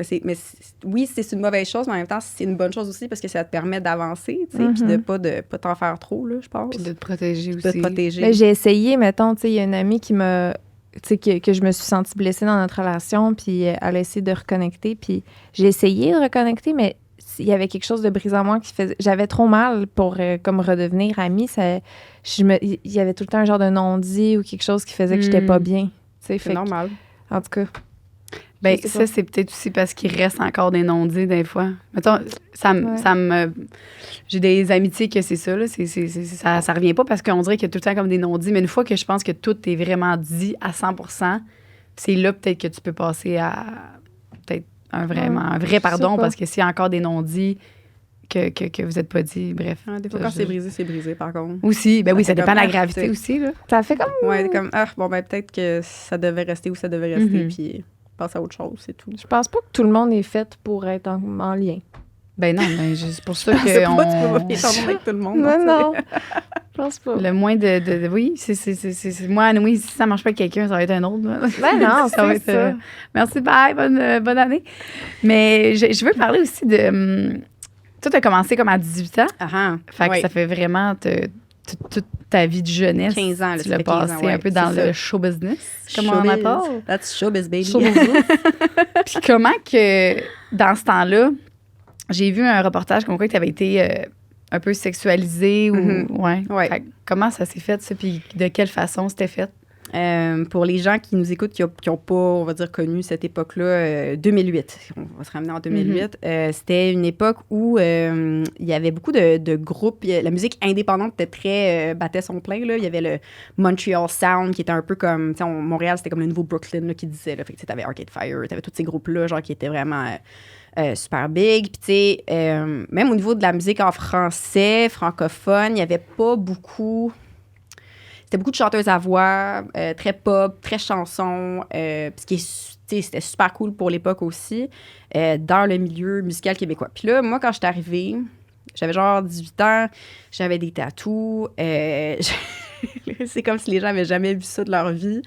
Oui, c'est une mauvaise chose, mais en même temps, c'est une bonne chose aussi parce que ça te permet d'avancer, tu sais, puis de pas t'en faire trop, là, je pense. Puis de te protéger De te aussi. protéger. Mais j'ai essayé, mettons, tu sais, il y a une amie qui m'a... Tu sais, que je me suis sentie blessée dans notre relation, puis elle a essayé de reconnecter, puis j'ai essayé de reconnecter, mais il y avait quelque chose de brisé en moi qui faisait... J'avais trop mal pour comme redevenir amie. Il y avait tout le temps un genre de non-dit ou quelque chose qui faisait que j'étais pas bien. Tu sais, C'est normal. En tout cas... Ben, Je sais ça, pas. c'est peut-être aussi parce qu'il reste encore des non-dits des fois. Mettons, j'ai des amitiés que c'est ça, là. Ça revient pas parce qu'on dirait qu'il y a tout le temps comme des non-dits, mais une fois que je pense que tout est vraiment dit à 100%, c'est là peut-être que tu peux passer à peut-être un vrai pardon pas. parce que s'il y a encore des non-dits que vous n'êtes pas dit, bref. Ouais, des fois, quand c'est brisé, par contre. Aussi, ben oui, ça fait dépend de la comme, gravité t'sais. aussi, là. Ça fait comme... Ouais, comme, bon, ben, peut-être que ça devait rester où ça devait rester, puis passe à autre chose, c'est tout. Je pense pas que tout le monde est fait pour être en lien. Ben non, ben c'est pour ça C'est pas, tu peux pas que t'entendre avec tout le monde. Non. Je pense pas. le moins de oui, c'est moi, oui, si ça marche pas avec quelqu'un, ça va être un autre. Ben non, Ça va c'est être, ça. merci, bye, bonne année. Mais je veux parler aussi de... toi, tu as commencé comme à 18 ans. Fait que ça fait vraiment toute ta vie de jeunesse. 15 ans, là, tu ça l'as fait 15 passé ans, ouais, un peu dans c'est le ça. show business, comme on Showbiz. appelle. That's showbiz, baby. Puis comment que, dans ce temps-là, j'ai vu un reportage comme quoi tu avais été un peu sexualisée ou... Ouais. Ouais. Fait que comment ça s'est fait, ça? Puis de quelle façon c'était fait? Pour les gens qui nous écoutent, qui n'ont pas, on va dire, connu cette époque-là, 2008, on va se ramener en 2008, c'était une époque où il y avait beaucoup de groupes. La musique indépendante battait son plein. Là. Il y avait le Montreal Sound, qui était un peu comme, Montréal, c'était comme le nouveau Brooklyn là, qui disait. Fait que tu avais Arcade Fire, tu avais tous ces groupes-là, genre, qui étaient vraiment super big. Puis, tu sais, même au niveau de la musique en français, francophone, il n'y avait pas beaucoup. C'était beaucoup de chanteuses à voix, très pop, très chanson, c'était super cool pour l'époque aussi, dans le milieu musical québécois. Puis là, moi, quand je suis arrivée, j'avais genre 18 ans, j'avais des tatous. C'est comme si les gens n'avaient jamais vu ça de leur vie.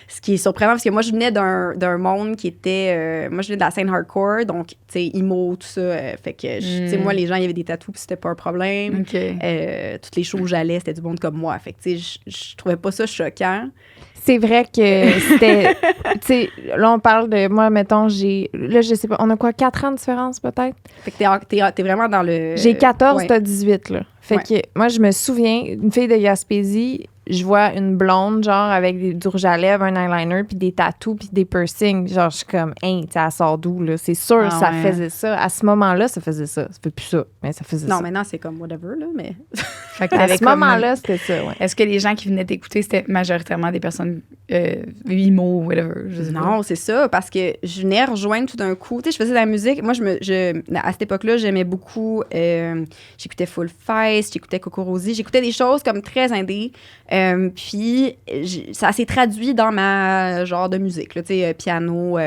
Ce qui est surprenant, parce que moi, je venais d'un monde qui était... moi, je venais de la scène hardcore, donc, tu sais, emo, tout ça. Fait que, tu sais, moi, les gens, il y avait des tatous, puis c'était pas un problème. Okay. Toutes les shows où j'allais, c'était du monde comme moi. Fait que, tu sais, je trouvais pas ça choquant. C'est vrai que c'était... tu sais, là, on parle de... Moi, mettons, là, je sais pas, on a quoi, 4 ans de différence, peut-être? Fait que t'es vraiment dans le... J'ai 14, ouais. t'as 18, là. Fait que moi, je me souviens, une fille de Gaspésie, je vois une blonde, genre, avec du rouge à lèvres, un eyeliner, puis des tatous, puis des piercings. Genre, je suis comme, hey, tu sais, elle sort d'où, là? C'est sûr, ça faisait ça. À ce moment-là, ça faisait ça. Ça fait plus ça, mais ça faisait ça. Non, maintenant, c'est comme whatever, là, mais... Fait que à ce moment-là, c'était ça, ouais. Est-ce que les gens qui venaient t'écouter, c'était majoritairement des personnes emo ou whatever? Non, c'est ça, parce que je venais rejoindre tout d'un coup. Tu sais, je faisais de la musique. Moi, à cette époque-là, j'aimais beaucoup... j'écoutais Full Face, j'écoutais Coco Rosie, j'écoutais des choses comme très indé. Puis, ça s'est traduit dans ma genre de musique, là, tu sais, piano.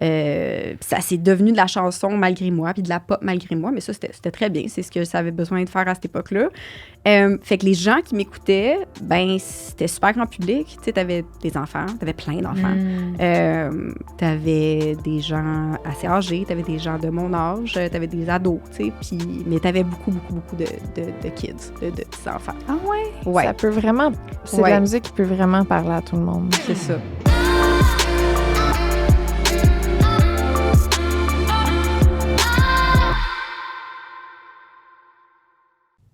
Ça s'est devenu de la chanson malgré moi, puis de la pop malgré moi. Mais ça, c'était très bien. C'est ce que ça avait besoin de faire à cette époque-là. Fait que les gens qui m'écoutaient, ben c'était super grand public. Tu sais, t'avais des enfants, t'avais plein d'enfants. T'avais des gens assez âgés, t'avais des gens de mon âge, t'avais des ados, tu sais. Mais t'avais beaucoup de kids, de petits enfants. Ah ouais? Ouais. Ça peut vraiment... C'est de la musique qui peut vraiment parler à tout le monde. C'est ça.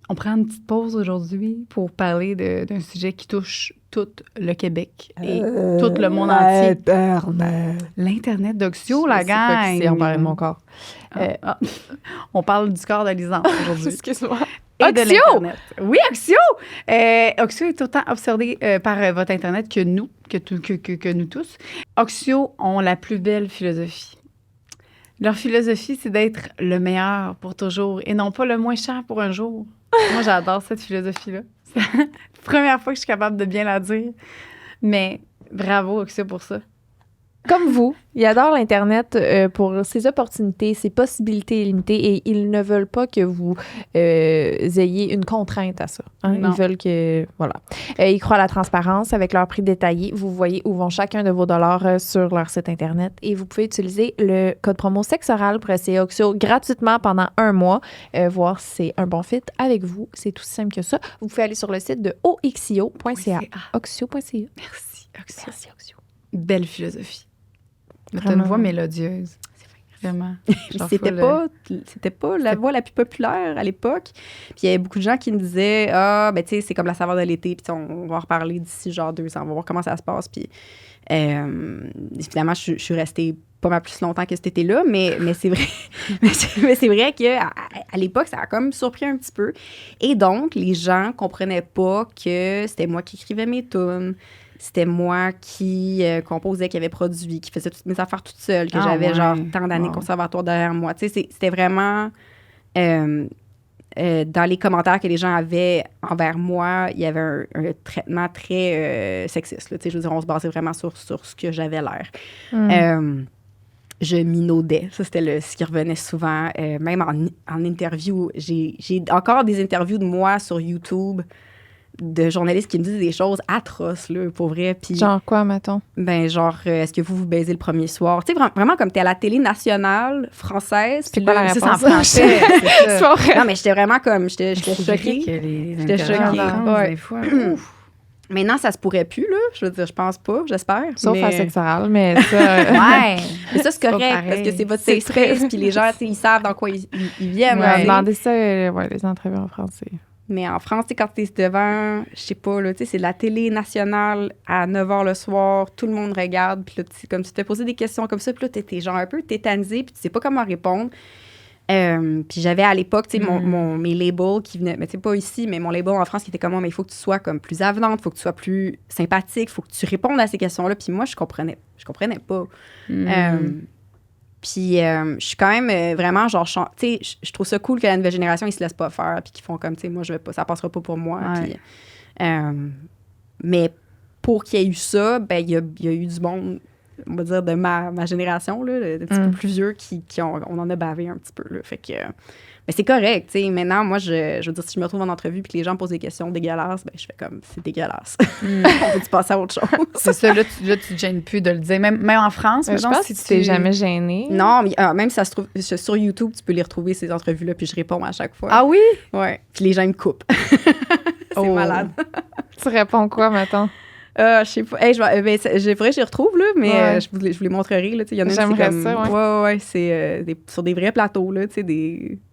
On prend une petite pause aujourd'hui pour parler d'un sujet qui touche tout le Québec et tout le monde entier. Internet. L'Internet d'Oxio, la gang. On parlait de mon corps. On parle du corps de Lisande aujourd'hui. Excuse-moi. Et de Oxio! l'Internet. Oui, Oxio! Oxio est autant obsédé par votre Internet que nous, que nous tous. Oxio ont la plus belle philosophie. Leur philosophie, c'est d'être le meilleur pour toujours et non pas le moins cher pour un jour. Moi, j'adore cette philosophie-là. C'est la première fois que je suis capable de bien la dire. Mais bravo, Oxio, pour ça. Comme vous, ils adorent l'Internet pour ses opportunités, ses possibilités illimitées et ils ne veulent pas que vous ayez une contrainte à ça. Hein? Ils veulent que... Voilà. Ils croient à la transparence avec leur prix détaillé. Vous voyez où vont chacun de vos dollars sur leur site Internet et vous pouvez utiliser le code promo SEXORAL pour essayer Oxio gratuitement pendant 1 mois, voir si c'est un bon fit avec vous. C'est tout simple que ça. Vous pouvez aller sur le site de oxio.ca. Oxio.ca. Merci, Oxio. Merci, Oxio. Belle philosophie. T'as une voix mélodieuse. C'est vraiment. C'était pas la voix la plus populaire à l'époque. Puis il y avait beaucoup de gens qui me disaient ben tu sais, c'est comme la saveur de l'été, puis on va en reparler d'ici genre 2 ans, on va voir comment ça se passe. Puis évidemment, je suis restée pas mal plus longtemps que cet été-là, mais c'est vrai. mais c'est vrai qu'à l'époque, ça a comme surpris un petit peu. Et donc, les gens comprenaient pas que c'était moi qui écrivais mes tunes. C'était moi qui composais, qui avait produit, qui faisais toutes mes affaires toute seule, que j'avais genre tant d'années conservatoire derrière moi. Tu sais, c'était vraiment... dans les commentaires que les gens avaient envers moi, il y avait un traitement très sexiste. Là, tu sais, je veux dire, on se basait vraiment sur ce que j'avais l'air. Je minaudais. Ça, c'était ce qui revenait souvent. Même en interview, j'ai encore des interviews de moi sur YouTube de journalistes qui me disent des choses atroces, là, pour vrai. Puis, genre quoi, mettons? Ben, genre, est-ce que vous baisez le premier soir? Tu sais, vraiment comme t'es à la télé nationale française. C'est pas la réponse? C'est en français. C'est pas vrai. Non, mais j'étais vraiment comme, j'étais choquée. J'étais choquée. Des fois. Maintenant, ça se pourrait plus, là. Je veux dire, je pense pas, j'espère. Sauf à SEXORAL, mais ça... Ouais. Mais ça, c'est correct, parce que c'est votre safe space, puis les gens, ils savent dans quoi ils viennent. Ouais, demander ça, les entrevues en français. Mais en France, tu sais, quand t'es devant, je sais pas, là, tu sais, c'est la télé nationale à 9h le soir, tout le monde regarde, puis là, comme tu te posais des questions comme ça, puis là, t'es genre un peu tétanisé, puis tu sais pas comment répondre. Puis j'avais à l'époque, tu sais, mes labels qui venaient, mais tu sais, pas ici, mais mon label en France qui était comme moi, mais il faut que tu sois comme plus avenante, il faut que tu sois plus sympathique, il faut que tu répondes à ces questions-là. Puis moi, je comprenais pas. Puis je suis quand même vraiment genre, tu sais, je trouve ça cool que la nouvelle génération, ils se laissent pas faire, puis qu'ils font comme, tu sais, moi, je vais pas, ça passera pas pour moi. Ouais. Puis, mais pour qu'il y ait eu ça, ben il y a eu du monde, on va dire, de ma génération, là, un petit peu plus vieux, on en a bavé un petit peu, là. Fait que, mais c'est correct, tu sais. Maintenant, moi, je veux dire, si je me retrouve en entrevue puis que les gens posent des questions dégueulasses, ben je fais comme, c'est dégueulasse. On peut-tu passer à autre chose? C'est ça, là, tu te gênes plus de le dire. Même en France, Je pense que tu t'es jamais gênée. Non, mais même si ça se trouve, sur YouTube, tu peux les retrouver, ces entrevues-là, puis je réponds à chaque fois. Ah oui? Ouais. Puis les gens me coupent. C'est malade. Tu réponds quoi, mettons? Je sais pas. Hey, faudrait que je les retrouve, là, mais je vous les montrerai. Là, il y en a J'aimerais comme, ça, ouais. C'est sur des vrais plateaux, là,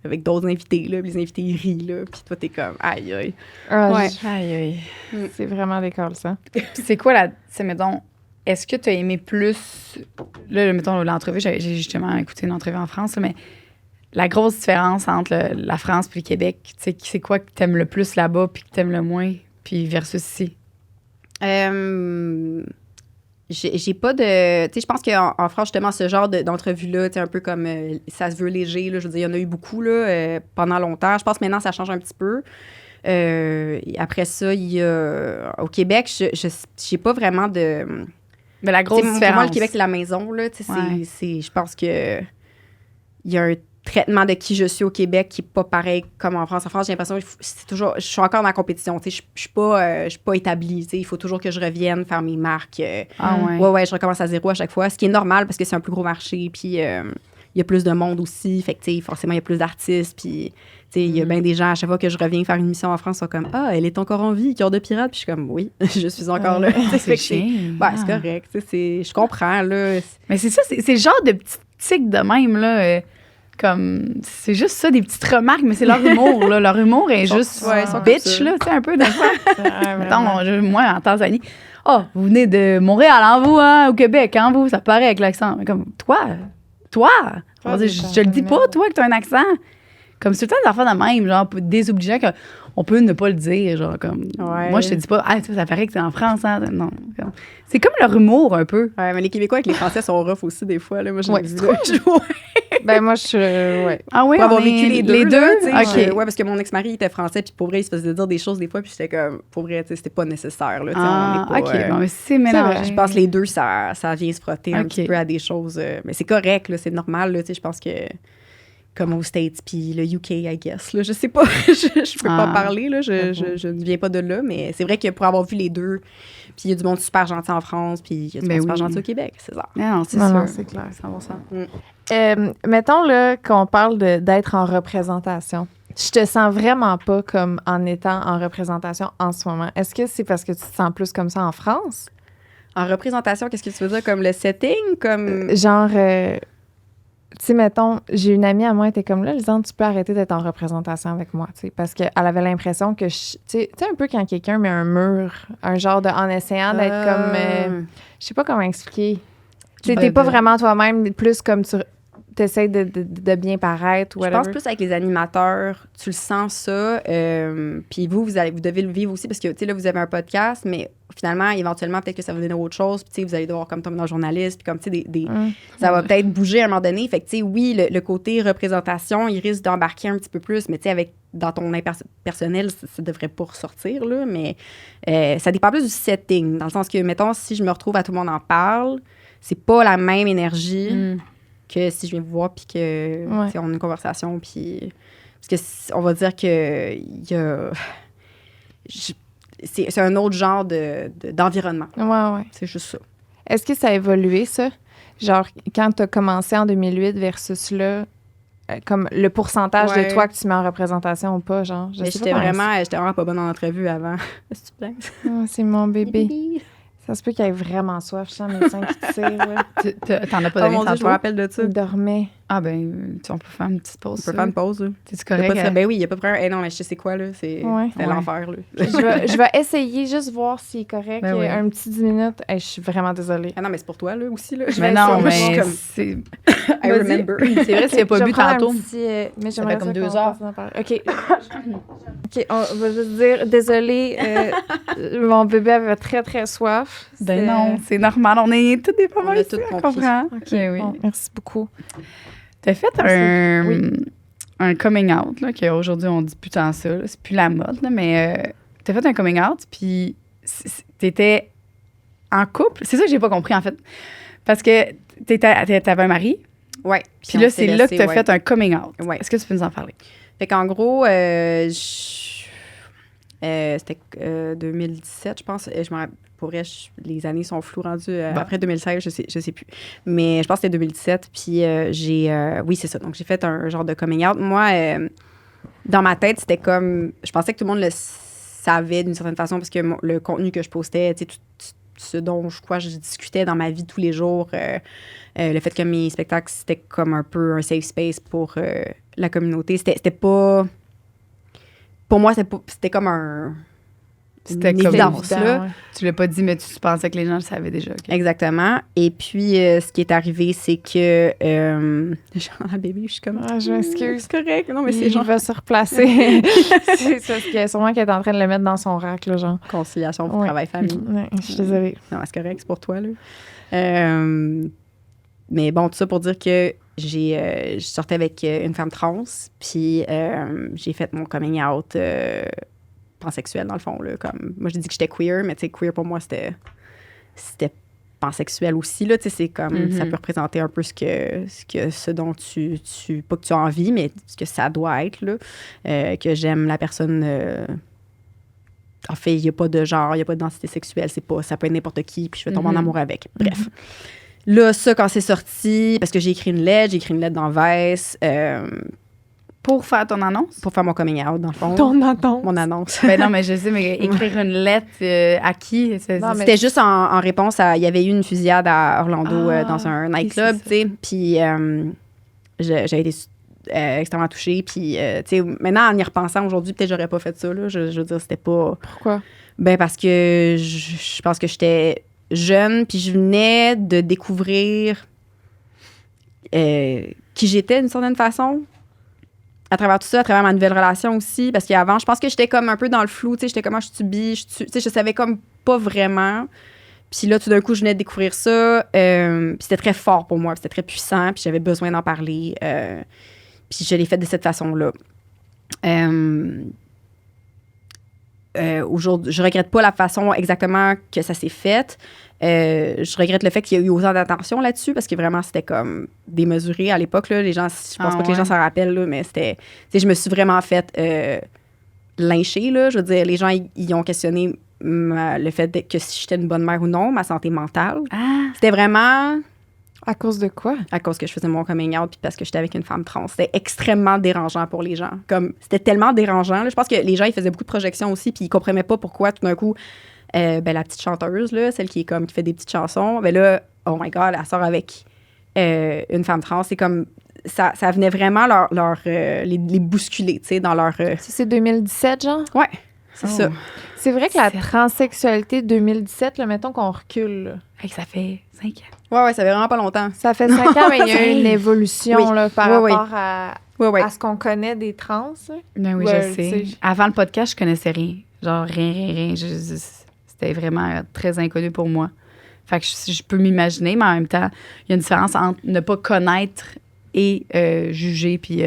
avec d'autres invités. Là, les invités, ils rient, là, puis toi, t'es comme, aïe, aïe. Aïe, aïe. C'est vraiment l'école, ça. C'est quoi mettons, est-ce que tu as aimé plus, là, mettons, l'entrevue, j'ai justement écouté une entrevue en France, là, mais la grosse différence entre la France puis le Québec, c'est quoi que tu aimes le plus là-bas puis que tu aimes le moins, puis versus ici? J'ai pas de... Tu sais, je pense qu'en France, justement, ce genre d'entrevue-là, tu sais, un peu comme ça se veut léger, là, je veux dire, il y en a eu beaucoup, là, pendant longtemps. Je pense que maintenant, ça change un petit peu. Après ça, il y a... Au Québec, j'ai pas vraiment de... Mais la grosse différence... Pour moi, le Québec, c'est la maison, là, tu sais, je pense que il y a un traitement de qui je suis au Québec qui n'est pas pareil comme en France. En France, j'ai l'impression que je suis encore dans la compétition. Je ne suis pas établie. Il faut toujours que je revienne faire mes marques. Ouais, je recommence à zéro à chaque fois, ce qui est normal parce que c'est un plus gros marché. Puis il y a plus de monde aussi. Fait que forcément, il y a plus d'artistes. Puis il y a bien des gens, à chaque fois que je reviens faire une mission en France, ils sont comme « Ah, elle est encore en vie, Cœur de pirate. » Puis je suis comme « Oui, je suis encore là. » C'est chiant. C'est correct. Je comprends. Là. Mais c'est ça, c'est le genre de petits tics de même, là. Comme, c'est juste ça, des petites remarques, mais c'est leur humour, là. Leur humour est juste bitch, là, tu sais, un peu, des fois. Mettons, moi, en Tanzanie, vous venez de Montréal, hein, vous, hein, au Québec, hein, vous, ça paraît avec l'accent. Mais comme, toi, je le dis pas, toi, que t'as un accent. Comme, c'est tout le temps des affaires de même, genre, désobligeant qu'on peut ne pas le dire, genre, comme, moi, je te dis pas, ça paraît que t'es en France, hein, non. C'est comme leur humour, un peu. Ouais, mais les Québécois avec les Français sont rough aussi, des fois, là. Moi, moi, je Ah oui, pour avoir vécu les deux. OK. Ouais, parce que mon ex-mari était français, puis pour vrai, il se faisait dire des choses des fois, puis j'étais comme, pour vrai, c'était pas nécessaire, là. OK, bon, mais c'est mélangé. Je pense que les deux, ça vient se frotter un petit peu à des choses. Mais c'est correct, là, c'est normal, là, tu sais, je pense que comme aux States, puis le UK, I guess. Là, je sais pas, je peux pas parler, là, je ne viens pas de là, mais c'est vrai que pour avoir vu les deux, puis il y a du monde super gentil en France, puis il y a du monde super gentil au Québec, c'est ça. Non, c'est sûr. C'est clair, 100%. Mettons là, qu'on parle d'être en représentation. Je te sens vraiment pas comme en étant en représentation en ce moment. Est-ce que c'est parce que tu te sens plus comme ça en France? En représentation, qu'est-ce que tu veux dire? Comme le setting? Comme... Genre... tu sais, mettons, j'ai une amie à moi, elle était comme là, Lisanne, tu peux arrêter d'être en représentation avec moi, tu sais, parce qu'elle avait l'impression que, tu sais, un peu quand quelqu'un met un mur, un genre de, en essayant d'être comme, je sais pas comment expliquer. Tu sais, t'es pas vraiment toi-même, plus comme tu essaies de bien paraître ou whatever. Je pense plus avec les animateurs, tu le sens ça, puis vous devez le vivre aussi, parce que, tu sais, là, vous avez un podcast, mais finalement, éventuellement, peut-être que ça va donner autre chose. Puis, tu sais, vous allez devoir comme tomber dans le journaliste. Puis, comme, tu sais, ça va peut-être bouger à un moment donné. Fait que, tu sais, oui, le côté représentation, il risque d'embarquer un petit peu plus. Mais, tu sais, dans ton personnel, ça devrait pas ressortir, là. Mais ça dépend plus du setting. Dans le sens que, mettons, si je me retrouve à Tout le monde en parle, c'est pas la même énergie que si je viens vous voir puis que, tu sais, on a une conversation. Puis, parce que, on va dire que il y a... C'est un autre genre d'environnement. Ouais. C'est juste ça. Est-ce que ça a évolué, ça? Genre, quand tu as commencé en 2008 versus là, comme le pourcentage de toi que tu mets en représentation ou pas, genre? J'étais vraiment pas bonne en entrevue avant. Est-ce que tu plais? C'est mon bébé. Ça se peut qu'il ait vraiment soif. Je sens mes seins qui tirent, là. T'en as pas donné mon Dieu, je me rappelle de ça. Il dormait. Ah, ben, on peut faire une petite pause. On peut faire une pause, là. C'est Y a correct? pas de- Ben oui, il n'y a pas de problème. Non, mais je sais quoi, là. C'était Ouais. l'enfer, là. Je vais essayer juste voir s'il est correct. Ben oui. Un petit 10 minutes. Hey, je suis vraiment désolée. Ah non, mais c'est pour toi, là, aussi, là. Mais non, Je suis mais comme, c'est... I remember. C'est vrai, s'il n'a pas Je vais bu prendre un tantôt. petit, mais Ça j'aimerais fait comme ça 2 qu'on heures. continue à parler. OK. OK, on va juste dire, désolée, mon bébé avait très, très soif. Ben non, c'est normal. On est tous des On mamans a ici, toutes on compris. comprend. OK, Ben oui. bon, merci beaucoup. T'as fait Oui. un coming out, là, qu'aujourd'hui, on dit plus tant ça. Là. C'est plus la mode, là, mais t'as fait un coming out, puis t'étais en couple. C'est ça que j'ai pas compris, en fait. Parce que t'avais un mari, Ouais. puis là, on c'est s'est là que laissé, t'as fait un coming out. Ouais. Est-ce que tu peux nous en parler? Fait qu'en gros, c'était 2017, je pense. Pour vrai, les années sont floues rendues. Bon. Après 2016, je sais plus. Mais je pense que c'était 2017. Puis oui, c'est ça. Donc, j'ai fait un genre de coming out. Moi, dans ma tête, c'était comme... Je pensais que tout le monde le savait d'une certaine façon parce que le contenu que je postais, tu sais, tout ce dont je discutais dans ma vie tous les jours, le fait que mes spectacles, c'était comme un peu un safe space pour la communauté. C'était pas... Pour moi, c'était comme un... C'était une comme évidence, évident, là. ouais. Tu l'as pas dit, mais tu pensais que les gens le savaient déjà. OK. Exactement. Et puis, ce qui est arrivé, c'est que... genre, la bébé, je suis comme... Ah, je m'excuse. C'est correct. Non, mais c'est Il genre... va se replacer. C'est parce que sûrement qu'elle est en train de le mettre dans son rack, là, genre. Conciliation pour Ouais. travail famille. Ouais, je suis désolée. Non, c'est correct, c'est pour toi, là. Mais bon, tout ça pour dire que je sortais avec une femme trans, puis j'ai fait mon coming out pansexuel, dans le fond, là. Comme, moi, j'ai dit que j'étais queer, mais tu sais, queer, pour moi, c'était pansexuel aussi, là. Tu sais, c'est comme, ça peut représenter un peu ce dont pas que tu as envie, mais ce que ça doit être, là. Que j'aime la personne... En fait, il n'y a pas de genre, il n'y a pas d'identité sexuelle. Ça peut être n'importe qui, puis je vais tomber en amour avec. Bref. Là, ça, quand c'est sorti, parce que j'ai écrit une lettre dans Vice Pour faire ton annonce? pour faire mon coming out, dans le fond. Ton attente. Mon annonce. Ben non, mais je sais, mais écrire une lettre à qui? Non, mais- C'était juste en réponse à... Il y avait eu une fusillade à Orlando dans un nightclub, c'est ça. tu sais. Puis j'avais été extrêmement touchée. Puis, tu sais, maintenant, en y repensant aujourd'hui, peut-être j'aurais pas fait ça, là. Je veux dire, c'était pas... Pourquoi? Ben parce que je pense que j'étais jeune, puis je venais de découvrir qui j'étais d'une certaine façon. À travers tout ça, à travers ma nouvelle relation aussi, parce qu'avant, je pense que j'étais comme un peu dans le flou, tu sais, j'étais comme, je suis bi, tu sais, je savais comme pas vraiment. Puis là, tout d'un coup, je venais de découvrir ça, puis c'était très fort pour moi, puis c'était très puissant, puis j'avais besoin d'en parler, puis je l'ai fait de cette façon-là. Aujourd'hui, je regrette pas la façon exactement que ça s'est fait. Je regrette le fait qu'il y a eu autant d'attention là-dessus parce que vraiment, c'était comme démesuré à l'époque. Là. Les gens, je pense pas que les gens s'en rappellent, là, mais c'était... Tu sais, je me suis vraiment fait lyncher, là. Je veux dire, les gens, ils ont questionné le fait que si j'étais une bonne mère ou non, ma santé mentale. Ah! C'était vraiment... À cause de quoi? À cause que je faisais mon coming out puis parce que j'étais avec une femme trans. C'était extrêmement dérangeant pour les gens. Comme, c'était tellement dérangeant. Là. Je pense que les gens, ils faisaient beaucoup de projections aussi puis ils comprenaient pas pourquoi, tout d'un coup, la petite chanteuse, là, celle qui est comme, qui fait des petites chansons, ben là, oh my God, elle sort avec une femme trans. C'est comme, ça venait vraiment les bousculer, tu sais, dans leur... Ça, c'est 2017, genre? Ouais, c'est Oh. ça. C'est vrai que la C'est- transsexualité 2017, là, mettons qu'on recule, là. Hey, ça fait 5 ans. Ouais, ça fait vraiment pas longtemps. Ça fait 5 ans, mais il y a eu une évolution Oui. là, par Oui, rapport à ce qu'on connaît des trans. là. Ben oui, Ouais, je sais. tu sais. Avant le podcast, je connaissais rien. Genre, rien. C'était vraiment très inconnu pour moi. Fait que je peux m'imaginer, mais en même temps, il y a une différence entre ne pas connaître et juger, puis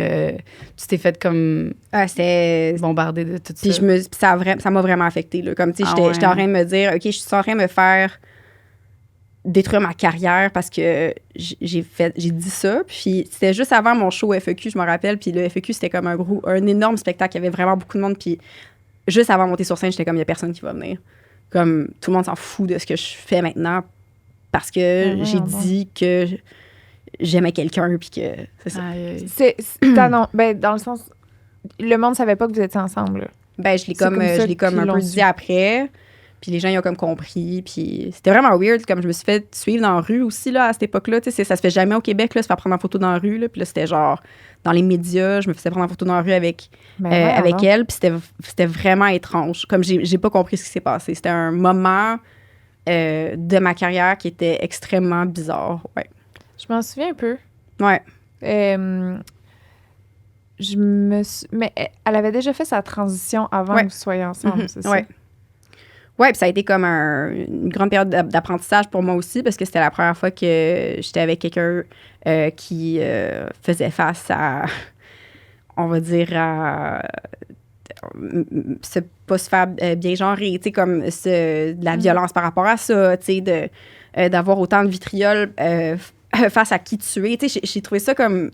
tu t'es fait comme Ah, c'était... bombarder de tout Puis ça. ça m'a vraiment affectée. Là. Comme, tu sais, Ah j'étais ouais. en train de me dire, OK, je suis en train de me faire détruire ma carrière parce que j'ai dit ça. Puis c'était juste avant mon show FEQ, je me rappelle. Puis le FEQ, c'était comme un énorme spectacle. Il y avait vraiment beaucoup de monde. Puis juste avant de monter sur scène, j'étais comme, il n'y a personne qui va venir. Comme, tout le monde s'en fout de ce que je fais maintenant parce que j'ai dit que j'aimais quelqu'un. Puis que c'est ça. Aïe, aïe. Non, ben, dans le sens, le monde savait pas que vous étiez ensemble. Là. Ben, je l'ai C'est comme comme ça un qu'ils peu l'ont dit su. après. Puis les gens, ils ont comme compris. Puis c'était vraiment weird. Comme je me suis fait suivre dans la rue aussi, là, à cette époque-là. Tu sais, ça se fait jamais au Québec, là, se faire prendre en photo dans la rue. Là. Puis là, c'était genre dans les médias. Je me faisais prendre en photo dans la rue avec elle. Puis c'était vraiment étrange. Comme j'ai pas compris ce qui s'est passé. C'était un moment de ma carrière qui était extrêmement bizarre. Ouais. Je m'en souviens un peu. Ouais. Mais elle avait déjà fait sa transition avant que vous soyez ensemble, c'est ça? Ouais. Oui, puis ça a été comme une grande période d'apprentissage pour moi aussi, parce que c'était la première fois que j'étais avec quelqu'un qui faisait face à, on va dire, pas se faire bien genrer, tu sais, comme de la violence par rapport à ça, tu sais, d'avoir autant de vitriol face à qui tu es. Tu sais, j'ai trouvé ça comme...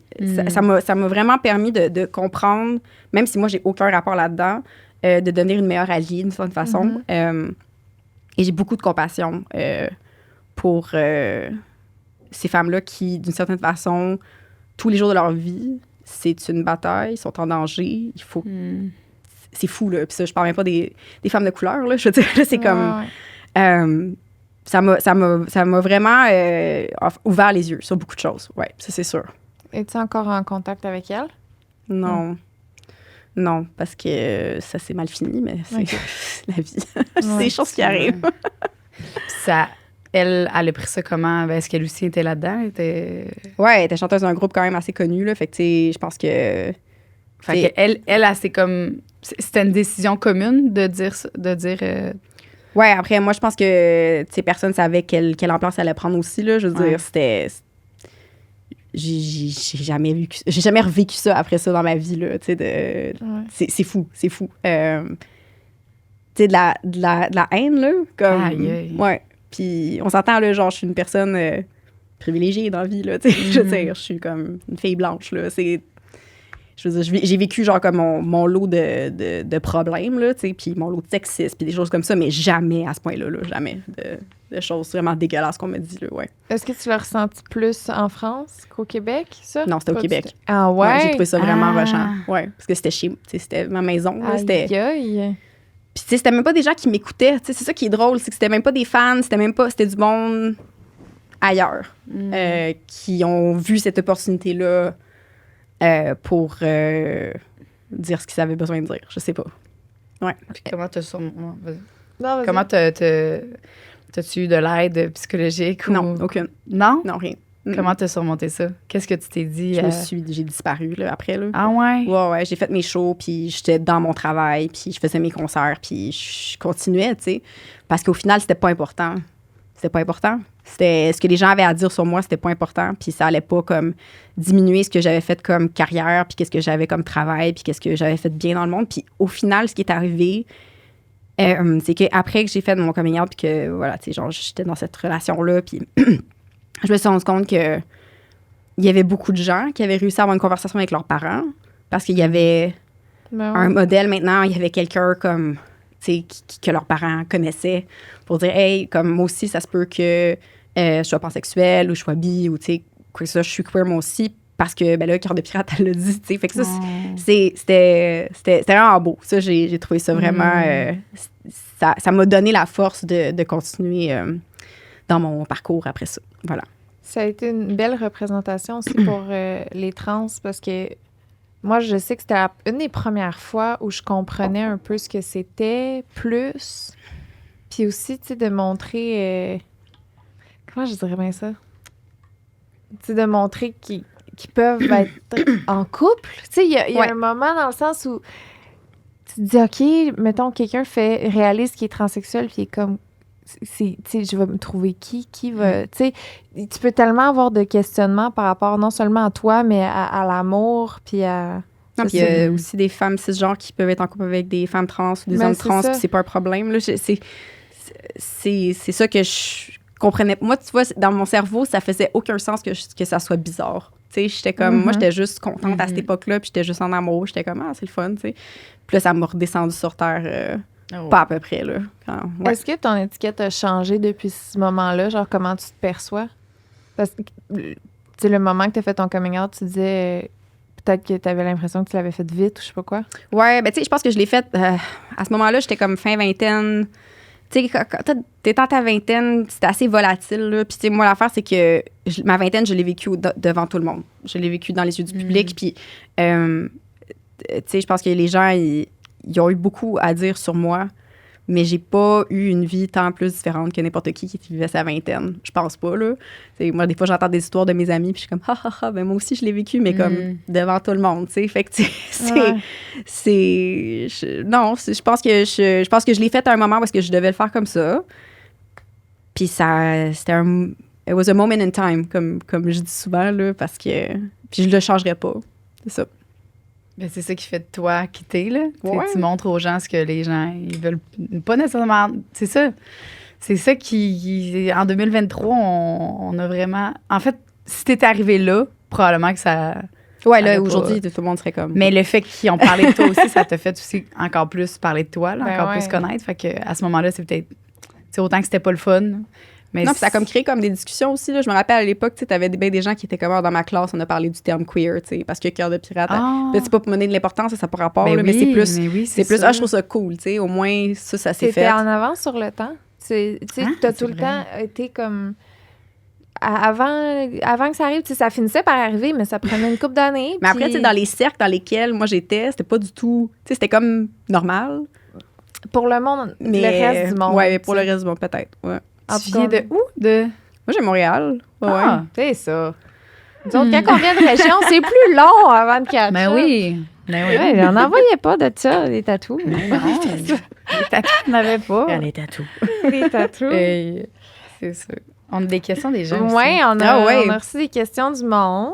Ça m'a vraiment permis de comprendre, même si moi, j'ai aucun rapport là-dedans, de devenir une meilleure alliée d'une certaine façon. Et j'ai beaucoup de compassion pour ces femmes-là qui, d'une certaine façon, tous les jours de leur vie, c'est une bataille, ils sont en danger, il faut... C'est fou, là. Puis ça, je parle même pas des femmes de couleur, là. Je veux dire, là, c'est comme... ça m'a vraiment ouvert les yeux sur beaucoup de choses. Oui, ça, c'est sûr. Es-tu encore en contact avec elle? Non. Non, parce que ça s'est mal fini, mais c'est la vie. C'est des choses qui arrivent. Ça, elle a pris ça comment? Est-ce qu'elle aussi était là-dedans? Ouais, elle était chanteuse d'un groupe quand même assez connu, là. Fait que, tu sais, je pense que... Fait qu'elle, c'est comme... C'était une décision commune de dire... Ouais, après, moi, je pense que, tu sais, personne savait quelle ampleur ça allait prendre aussi, là. Je veux dire, c'était... J'ai jamais revécu ça après ça dans ma vie, là, tu sais, c'est fou. Tu sais, de la haine, là, comme... Aïe. Ouais, puis on s'entend, là, genre, je suis une personne privilégiée dans la vie, là, tu sais, je veux dire, je suis comme une fille blanche, là, je veux dire, j'ai vécu, genre, comme mon lot de problèmes, là, tu sais, puis mon lot de sexisme, puis des choses comme ça, mais jamais à ce point-là, là, jamais de choses vraiment dégueulasses qu'on me dit, là, ouais. Est-ce que tu l'as ressenti plus en France qu'au Québec, ça? Non, c'était au Québec. Ah ouais? J'ai trouvé ça vraiment rushant. Ouais, parce que c'était ma maison, là, c'était... Aïe. Puis, tu sais, c'était même pas des gens qui m'écoutaient, tu sais, c'est ça qui est drôle, c'est que c'était même pas des fans, c'était du monde ailleurs qui ont vu cette opportunité-là pour dire ce qu'ils avaient besoin de dire. Je sais pas. Ouais. Puis comment t'as Non, comment t'as-tu eu de l'aide psychologique? Non, aucune. Non? Non, rien. Comment t'as surmonté ça? Qu'est-ce que tu t'es dit? J'ai disparu, là, après, là. Ah ouais? Ouais, j'ai fait mes shows, puis j'étais dans mon travail, puis je faisais mes concerts, puis je continuais, tu sais. Parce qu'au final, c'était pas important. C'était pas important. C'était ce que les gens avaient à dire sur moi, c'était pas important, puis ça allait pas comme diminuer ce que j'avais fait comme carrière, puis qu'est-ce que j'avais comme travail, puis qu'est-ce que j'avais fait bien dans le monde. Puis au final, ce qui est arrivé, c'est qu'après que j'ai fait mon coming out, puis que, voilà, tu sais, genre, j'étais dans cette relation-là, puis je me suis rendu compte que il y avait beaucoup de gens qui avaient réussi à avoir une conversation avec leurs parents, parce qu'il y avait un modèle maintenant, il y avait quelqu'un comme... que leurs parents connaissaient pour dire, hey, comme moi aussi, ça se peut que je sois pansexuelle ou je sois bi ou, tu sais, quoi que ça, je suis queer moi aussi, parce que, ben là, Cœur de pirate, elle l'a dit, tu sais. Fait que ça, c'était vraiment beau. Ça, j'ai trouvé ça vraiment... ça m'a donné la force de continuer dans mon parcours après ça. Voilà. Ça a été une belle représentation aussi pour les trans, parce que moi, je sais que c'était une des premières fois où je comprenais un peu ce que c'était plus. Puis aussi, tu sais, de montrer... comment je dirais bien ça? Tu sais, de montrer qu'ils peuvent être en couple. Tu sais, il y a un moment dans le sens où tu te dis, OK, mettons, quelqu'un réalise qu'il est transsexuel, puis il est comme... Tu sais, je vais me trouver qui va... Tu sais, tu peux tellement avoir de questionnements par rapport non seulement à toi, mais à l'amour, puis à... Non, puis il y a aussi des femmes cisgenres qui peuvent être en couple avec des femmes trans ou des hommes trans, puis c'est pas un problème. Là. C'est ça que je comprenais. Moi, tu vois, dans mon cerveau, ça faisait aucun sens que ça soit bizarre. Tu sais, j'étais comme... Moi, j'étais juste contente à cette époque-là, puis j'étais juste en amour. J'étais comme, c'est le fun, tu sais. Puis là, ça m'a redescendu sur terre... Pas à peu près, là. Est-ce que ton étiquette a changé depuis ce moment-là? Genre, comment tu te perçois? Parce que, tu sais, le moment que tu as fait ton coming out, tu disais peut-être que tu avais l'impression que tu l'avais fait vite ou je sais pas quoi. Ouais, ben tu sais, je pense que je l'ai fait... à ce moment-là, j'étais comme fin vingtaine. tu sais, quand t'es dans ta vingtaine, c'est assez volatile, là. Puis, tu sais, moi, l'affaire, c'est que ma vingtaine, je l'ai vécue devant tout le monde. Je l'ai vécue dans les yeux du public. Puis, tu sais, je pense que les gens, ils ont eu beaucoup à dire sur moi, mais j'ai pas eu une vie tant plus différente que n'importe qui vivait sa vingtaine. Je pense pas, là. T'sais, moi, des fois, j'entends des histoires de mes amis, puis je suis comme, ben moi aussi, je l'ai vécu, mais comme devant tout le monde, tu sais. Fait que, je pense que je l'ai fait à un moment parce que je devais le faire comme ça. Puis c'était it was a moment in time, comme je dis souvent, là, parce que, puis je le changerais pas. C'est ça. Ben, c'est ça qui fait de toi quitter, là. Ouais. Tu montres aux gens ce que les gens, ils veulent pas nécessairement... C'est ça. C'est ça qui... En 2023, on a vraiment... En fait, si t'étais arrivé là, probablement que ça... Ouais, là, aujourd'hui, tout le monde serait comme... Mais le fait qu'ils ont parlé de toi aussi, ça t'a fait aussi encore plus parler de toi, là, Ben encore plus connaître. Fait que à ce moment-là, c'est peut-être... C'est autant que c'était pas le fun. Mais non, puis ça a comme créé comme des discussions aussi. Là. Je me rappelle à l'époque, tu avais des gens qui étaient comme dans ma classe, on a parlé du terme queer, tu sais, parce que Cœur de pirate, c'est pas pour mener de l'importance, ça n'a pas rapport, là, mais c'est plus, je trouve ça cool, tu sais, au moins ça s'est fait. C'était en avance sur le temps. Tu sais, t'as tout le temps été comme... Avant que ça arrive, ça finissait par arriver, mais ça prenait une couple d'années. Mais après, tu sais, dans les cercles dans lesquels moi j'étais, c'était pas du tout... Tu sais, c'était comme normal. Pour le monde, mais, le reste du monde. Ouais, mais pour le reste du monde, peut-être, ouais. Tu viens de où? De... Moi, j'ai Montréal. Ouais. C'est ça. Nous autres, quand on vient de région, c'est plus long avant de catcher. Ben oui. Ben oui. Ouais, on n'en voyait pas de ça, des tatous. Non, les tatous, on n'avait pas. Il y a les tatous. Des tatous. C'est ça. On a des questions des gens aussi. Oui, on a reçu des questions du monde.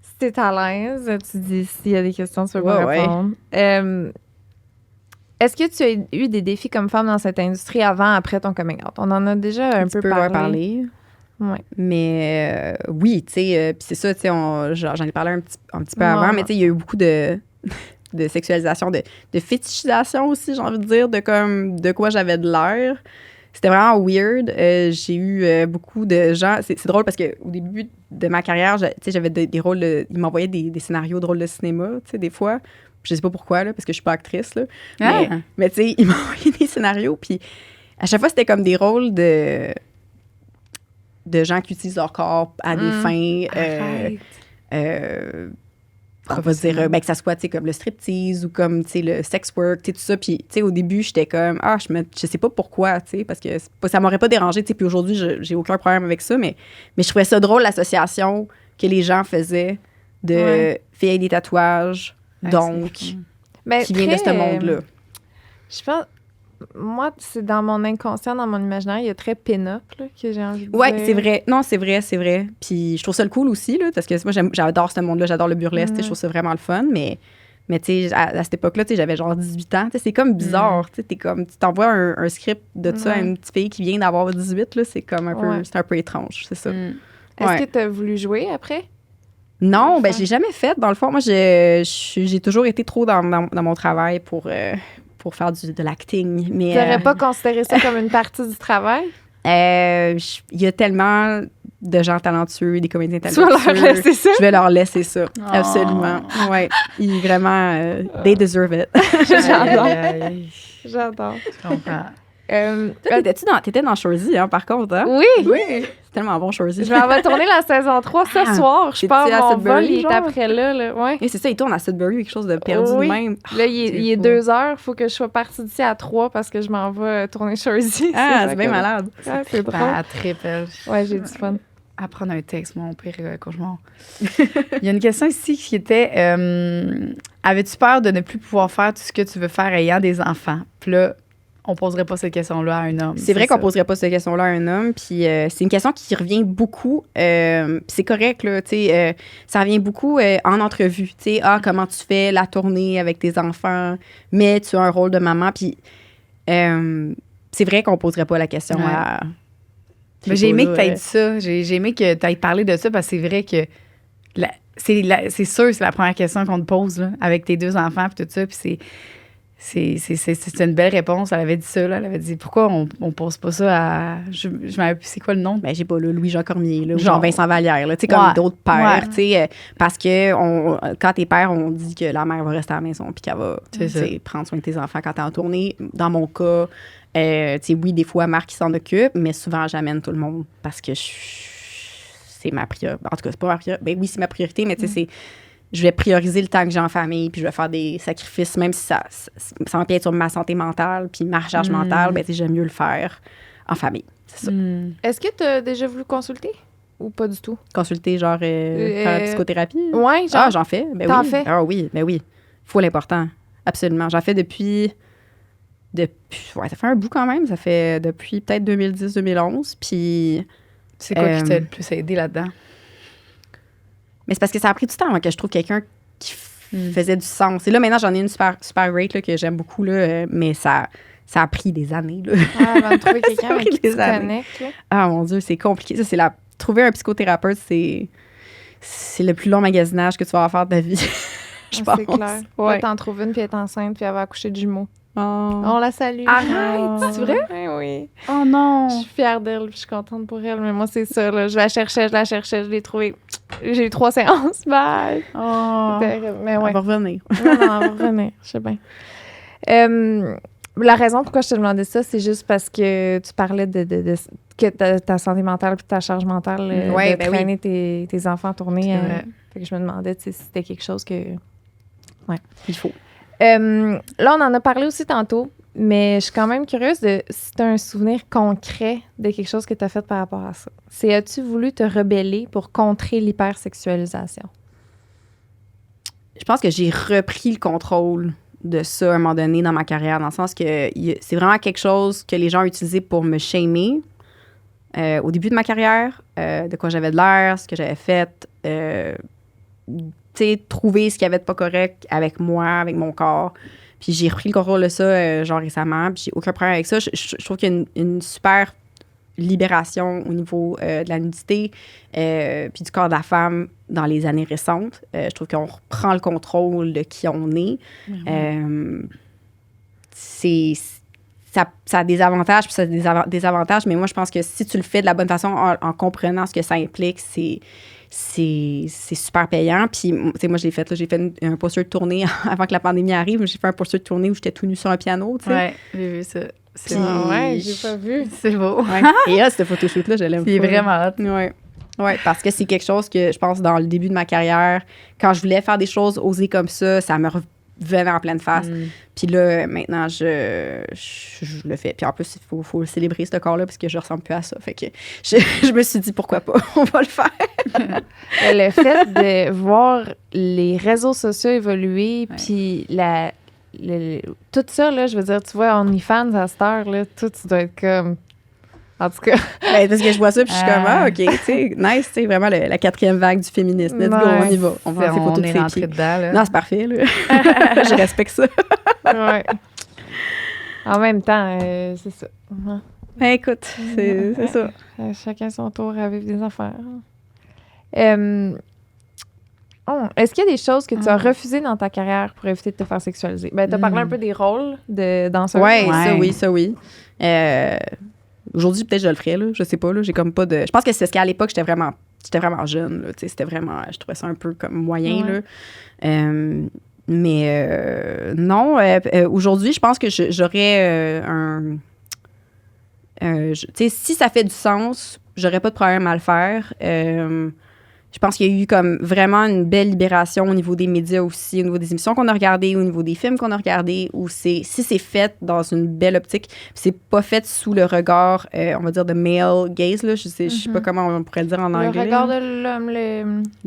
Si t'es à l'aise, tu dis s'il y a des questions, tu peux pas répondre. Est-ce que tu as eu des défis comme femme dans cette industrie avant, après ton coming out? On en a déjà un peu parlé. Ouais. Mais oui, tu sais, puis c'est ça, tu sais, j'en ai parlé un petit peu avant, mais tu sais, il y a eu beaucoup de sexualisation, de fétichisation aussi, j'ai envie de dire, de quoi j'avais de l'air. C'était vraiment weird. J'ai eu beaucoup de gens... C'est drôle parce qu'au début de ma carrière, j'avais des rôles... ils m'envoyaient des scénarios de rôles de cinéma, tu sais, des fois. Je sais pas pourquoi, là, parce que je suis pas actrice, là. Mais tu sais, ils m'envoyaient des scénarios, puis à chaque fois, c'était comme des rôles de gens qui utilisent leur corps à des fins... on va dire, que ça soit, tu sais, comme le striptease ou comme, tu sais, le sex work, tu sais, tout ça. Puis, tu sais, au début, j'étais comme, je sais pas pourquoi, tu sais, parce que ça m'aurait pas dérangé, tu sais. Puis aujourd'hui, j'ai aucun problème avec ça, mais je trouvais ça drôle, l'association que les gens faisaient de filles avec des tatouages, donc, qui vient de ce monde-là. Je pense... Moi, c'est dans mon inconscient, dans mon imaginaire, il y a très pin-up là, que j'ai envie de dire. Oui, c'est vrai. Non, c'est vrai. Puis je trouve ça le cool aussi, là, parce que moi, j'adore ce monde-là, j'adore le burlesque, je trouve ça vraiment le fun, mais tu sais, à cette époque-là, tu sais, j'avais genre 18 ans. C'est comme bizarre. Tu t'envoies un script de ça à une petite fille qui vient d'avoir 18, là, c'est comme c'est un peu étrange, c'est ça. Est-ce que tu as voulu jouer après? Non, j'ai jamais fait. Dans le fond, moi, j'ai toujours été trop dans mon travail pour faire de l'acting. Tu n'aurais pas considéré ça comme une partie du travail? Il y a tellement de gens talentueux, des comédiens talentueux. Tu vas leur laisser ça? Je vais leur laisser ça, absolument. Ouais, vraiment, they deserve it. J'adore. Je comprends. T'étais dans Shorzy, hein, par contre, hein? Oui. C'est tellement bon, Shorzy. Je m'en vais tourner la saison 3 ce soir. Je pars mon vol, il est après là. Ouais. Et c'est ça, il tourne à Sudbury, quelque chose de perdu de même. Là, il est 2 heures. Il faut que je sois partie d'ici à 3 parce que je m'en vais tourner Shorzy. C'est bien malade. C'est drôle. Ouais, j'ai du fun. Apprendre un texte, mon pire cauchemar. Il y a une question ici qui était avais-tu peur de ne plus pouvoir faire tout ce que tu veux faire ayant des enfants? Puis là, on poserait pas cette question-là à un homme. C'est vrai qu'on poserait pas cette question-là à un homme. Puis c'est une question qui revient beaucoup. C'est correct, là. Ça revient beaucoup en entrevue. Tu sais, comment tu fais la tournée avec tes enfants, mais tu as un rôle de maman. Puis c'est vrai qu'on poserait pas la question à... Mais j'ai aimé que tu aies dit ça. J'ai aimé que tu aies parlé de ça parce que c'est vrai que c'est sûr, c'est la première question qu'on te pose là, avec tes 2 enfants puis tout ça. Puis C'est une belle réponse. Elle avait dit ça, là. Elle avait dit, pourquoi on pose pas ça à... Je m'en rappelle plus, c'est quoi le nom? Ben, j'ai pas là, Louis-Jean Cormier, là, ou Genre. Jean-Vincent Vallière, là, tu sais, comme Ouais. d'autres pères, Ouais. tu sais, parce que quand t'es père, on dit que la mère va rester à la maison puis qu'elle va, C'est ça. tu sais, prendre soin de tes enfants quand t'es en tournée. Dans mon cas, tu sais, oui, des fois, Marc, il s'en occupe, mais souvent, j'amène tout le monde parce que c'est ma priorité. En tout cas, c'est pas ma priorité. Ben oui, c'est ma priorité, mais tu sais, je vais prioriser le temps que j'ai en famille, puis je vais faire des sacrifices, même si ça empiète sur ma santé mentale, puis ma charge mentale, ben tu sais, j'aime mieux le faire en famille. C'est ça. Est-ce que tu as déjà voulu consulter ou pas du tout? Consulter, genre, faire la psychothérapie? Ouais, genre. Ah, j'en fais. Ben T'en oui. fais? Ah oui, ben oui. Faut l'important. Absolument. J'en fais depuis. Ouais, ça fait un bout quand même. Ça fait depuis peut-être 2010-2011. Puis. C'est quoi qui t'a le plus aidé là-dedans? Mais c'est parce que ça a pris du temps avant que je trouve quelqu'un qui faisait du sens. Et là, maintenant, j'en ai une super great là, que j'aime beaucoup, là, mais ça a pris des années. Là. Avant de trouver quelqu'un Ça a avec pris qui tu des années. connectes. là. Ah mon Dieu, c'est compliqué. Ça, trouver un psychothérapeute, c'est le plus long magasinage que tu vas avoir à faire de ta vie. Je pense. C'est clair. Ouais. Ouais. T'en trouves une, puis elle est enceinte, puis elle va accoucher de jumeaux. Oh. On la salue. Arrête, c'est vrai? Oui, oui. Oh non! Je suis fière d'elle, puis je suis contente pour elle, mais moi, c'est ça. Là. Je la cherchais, je l'ai trouvée. J'ai eu 3 séances. Bye! Oh. Terrible. Mais ouais. On va revenir. Non, on va revenir. Je sais bien. La raison pourquoi je te demandais ça, c'est juste parce que tu parlais de que ta santé mentale puis ta charge mentale Ouais, de ben oui. traîner tes enfants tournés. C'est vrai. Fait que je me demandais si c'était quelque chose que... Il faut. Là, on en a parlé aussi tantôt, mais je suis quand même curieuse de si tu as un souvenir concret de quelque chose que tu as fait par rapport à ça. As-tu voulu te rebeller pour contrer l'hypersexualisation? Je pense que j'ai repris le contrôle de ça à un moment donné dans ma carrière, dans le sens que c'est vraiment quelque chose que les gens ont utilisé pour me shamer au début de ma carrière, de quoi j'avais de l'air, ce que j'avais fait, tu sais, trouver ce qu'il y avait de pas correct avec moi, avec mon corps. Puis j'ai repris le contrôle de ça, genre récemment, puis j'ai aucun problème avec ça. Je trouve qu'il y a une super libération au niveau de la nudité puis du corps de la femme dans les années récentes. Je trouve qu'on reprend le contrôle de qui on est. Ça a des avantages puis ça a des désavantages, mais moi, je pense que si tu le fais de la bonne façon en comprenant ce que ça implique, c'est super payant. Puis, tu sais, moi, j'ai fait un poster de tournée avant que la pandémie arrive. J'ai fait un poster de tournée où j'étais tout nu sur un piano, tu sais. Ouais, j'ai vu ça. C'est Ouais, j'ai pas vu. C'est beau. Ouais. Et là, ce photoshoot-là, je l'aime. C'est full. vraiment hot. Ouais. Ouais, parce que c'est quelque chose que je pense dans le début de ma carrière, quand je voulais faire des choses osées comme ça me revenait en pleine face. Puis là, maintenant, je le fais. Puis en plus, il faut célébrer ce corps-là parce que je ressemble plus à ça. Fait que je me suis dit, pourquoi pas? On va le faire. Le fait de voir les réseaux sociaux évoluer, puis tout ça, là, je veux dire, tu vois, OnlyFans à cette heure, là, tout, tu dois être comme... En tout cas... Ben, parce que je vois ça, puis je suis comme, OK, tu sais, nice, tu sais, vraiment la 4e vague du féminisme. Let's go, on y va. On va faire ses photos de est ses rentré pieds. dedans, là. Non, c'est parfait, là. Je respecte ça. Ouais. En même temps, c'est ça. Ben, écoute, c'est ça. Chacun son tour à vivre des affaires. Est-ce qu'il y a des choses que tu as refusées dans ta carrière pour éviter de te faire sexualiser? Ben, tu as parlé un peu des rôles de danseuse. Ouais, Ouais. ça oui. Aujourd'hui, peut-être je le ferais, là. Je sais pas, là. J'ai comme pas de... Je pense que c'est ce qu'à l'époque, j'étais vraiment jeune, là. Tu sais, c'était vraiment... Je trouvais ça un peu comme moyen, Ouais. là. Mais non, aujourd'hui, je pense que j'aurais tu sais, si ça fait du sens, j'aurais pas de problème à le faire. Je pense qu'il y a eu comme vraiment une belle libération au niveau des médias aussi, au niveau des émissions qu'on a regardées, au niveau des films qu'on a regardés, où si c'est fait dans une belle optique, c'est pas fait sous le regard, on va dire, de male gaze, là. Je sais pas comment on pourrait le dire en Le anglais. regard de l'homme,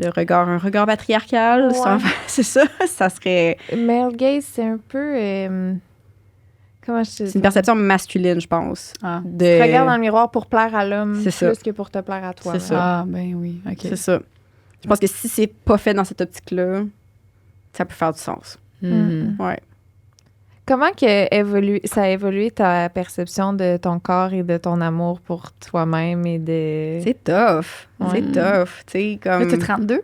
Un regard patriarcal, Ouais. c'est ça, ça serait... male gaze, c'est un peu... comment je te dis? C'est une perception masculine, je pense. Ah. De... Tu regardes dans le miroir pour plaire à l'homme C'est ça. plus que pour te plaire à toi. C'est ça. Ah, ben oui, OK. C'est ça. Je pense que si c'est pas fait dans cette optique-là, ça peut faire du sens. Mhm. Ouais. Comment ça a évolué ta perception de ton corps et de ton amour pour toi-même et de... C'est tough. Ouais. C'est tough. Tu sais, comme... Là, t'es 32? Là,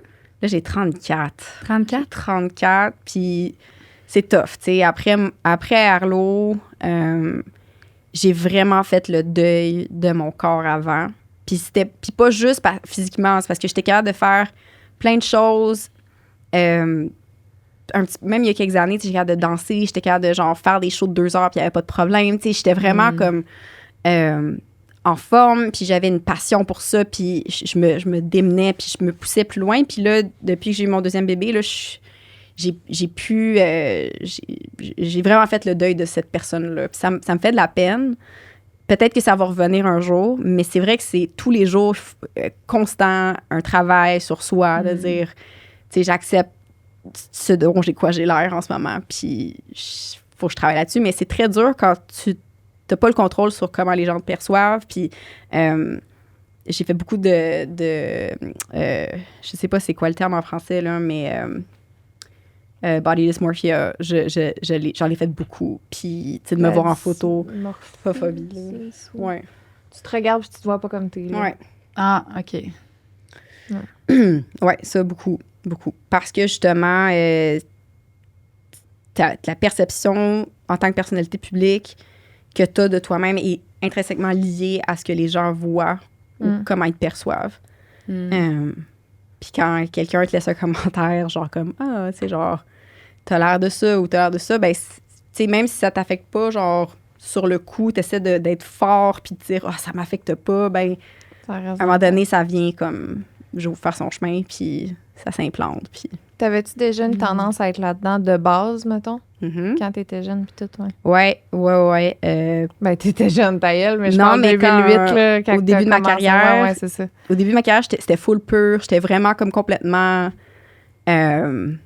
j'ai 34. 34? 34, puis c'est tough. Tu sais, après Arlo, j'ai vraiment fait le deuil de mon corps avant. Puis pas juste physiquement, c'est parce que j'étais capable de faire plein de choses. Même il y a quelques années, j'étais capable de danser, j'étais capable de genre faire des shows de 2 heures, puis il n'y avait pas de problème. Tu sais, j'étais vraiment comme en forme, puis j'avais une passion pour ça, puis je me démenais, puis je me poussais plus loin. Puis là, depuis que j'ai eu mon deuxième bébé, là, j'ai vraiment fait le deuil de cette personne-là. Puis ça me fait de la peine. Peut-être que ça va revenir un jour, mais c'est vrai que c'est tous les jours constant, un travail sur soi, de dire, tu sais, j'accepte ce dont j'ai l'air en ce moment, puis faut que je travaille là-dessus. Mais c'est très dur quand tu n'as pas le contrôle sur comment les gens te perçoivent. Puis j'ai fait beaucoup je sais pas c'est quoi le terme en français, là, mais body dysmorphia, j'en ai fait beaucoup. Puis, tu sais, de me voir en photo. Morphophobie. Ouais. Tu te regardes puis tu te vois pas comme t'es. Ouais. Ah, OK. Ouais, ça, beaucoup. Parce que, justement, la perception en tant que personnalité publique que tu as de toi-même est intrinsèquement liée à ce que les gens voient ou comment ils te perçoivent. Puis quand quelqu'un te laisse un commentaire, genre comme « Ah, c'est genre, t'as l'air de ça ou t'as l'air de ça », ben, tu sais, même si ça t'affecte pas, genre, sur le coup, t'essaies d'être fort puis de dire « Ah, ça m'affecte pas », ben, à un moment donné, ça vient comme « Je vais faire son chemin », puis ça s'implante, puis... T'avais-tu déjà une tendance à être là-dedans de base, mettons, Mm-hmm. quand t'étais jeune puis tout, ouais? Ouais. Ben, t'étais jeune, ta gueule, mais je Non, parle mais 2008, là, quand au début de ma carrière, ouais, c'est ça. Au début de ma carrière, c'était full pur. J'étais vraiment comme complètement... j'étais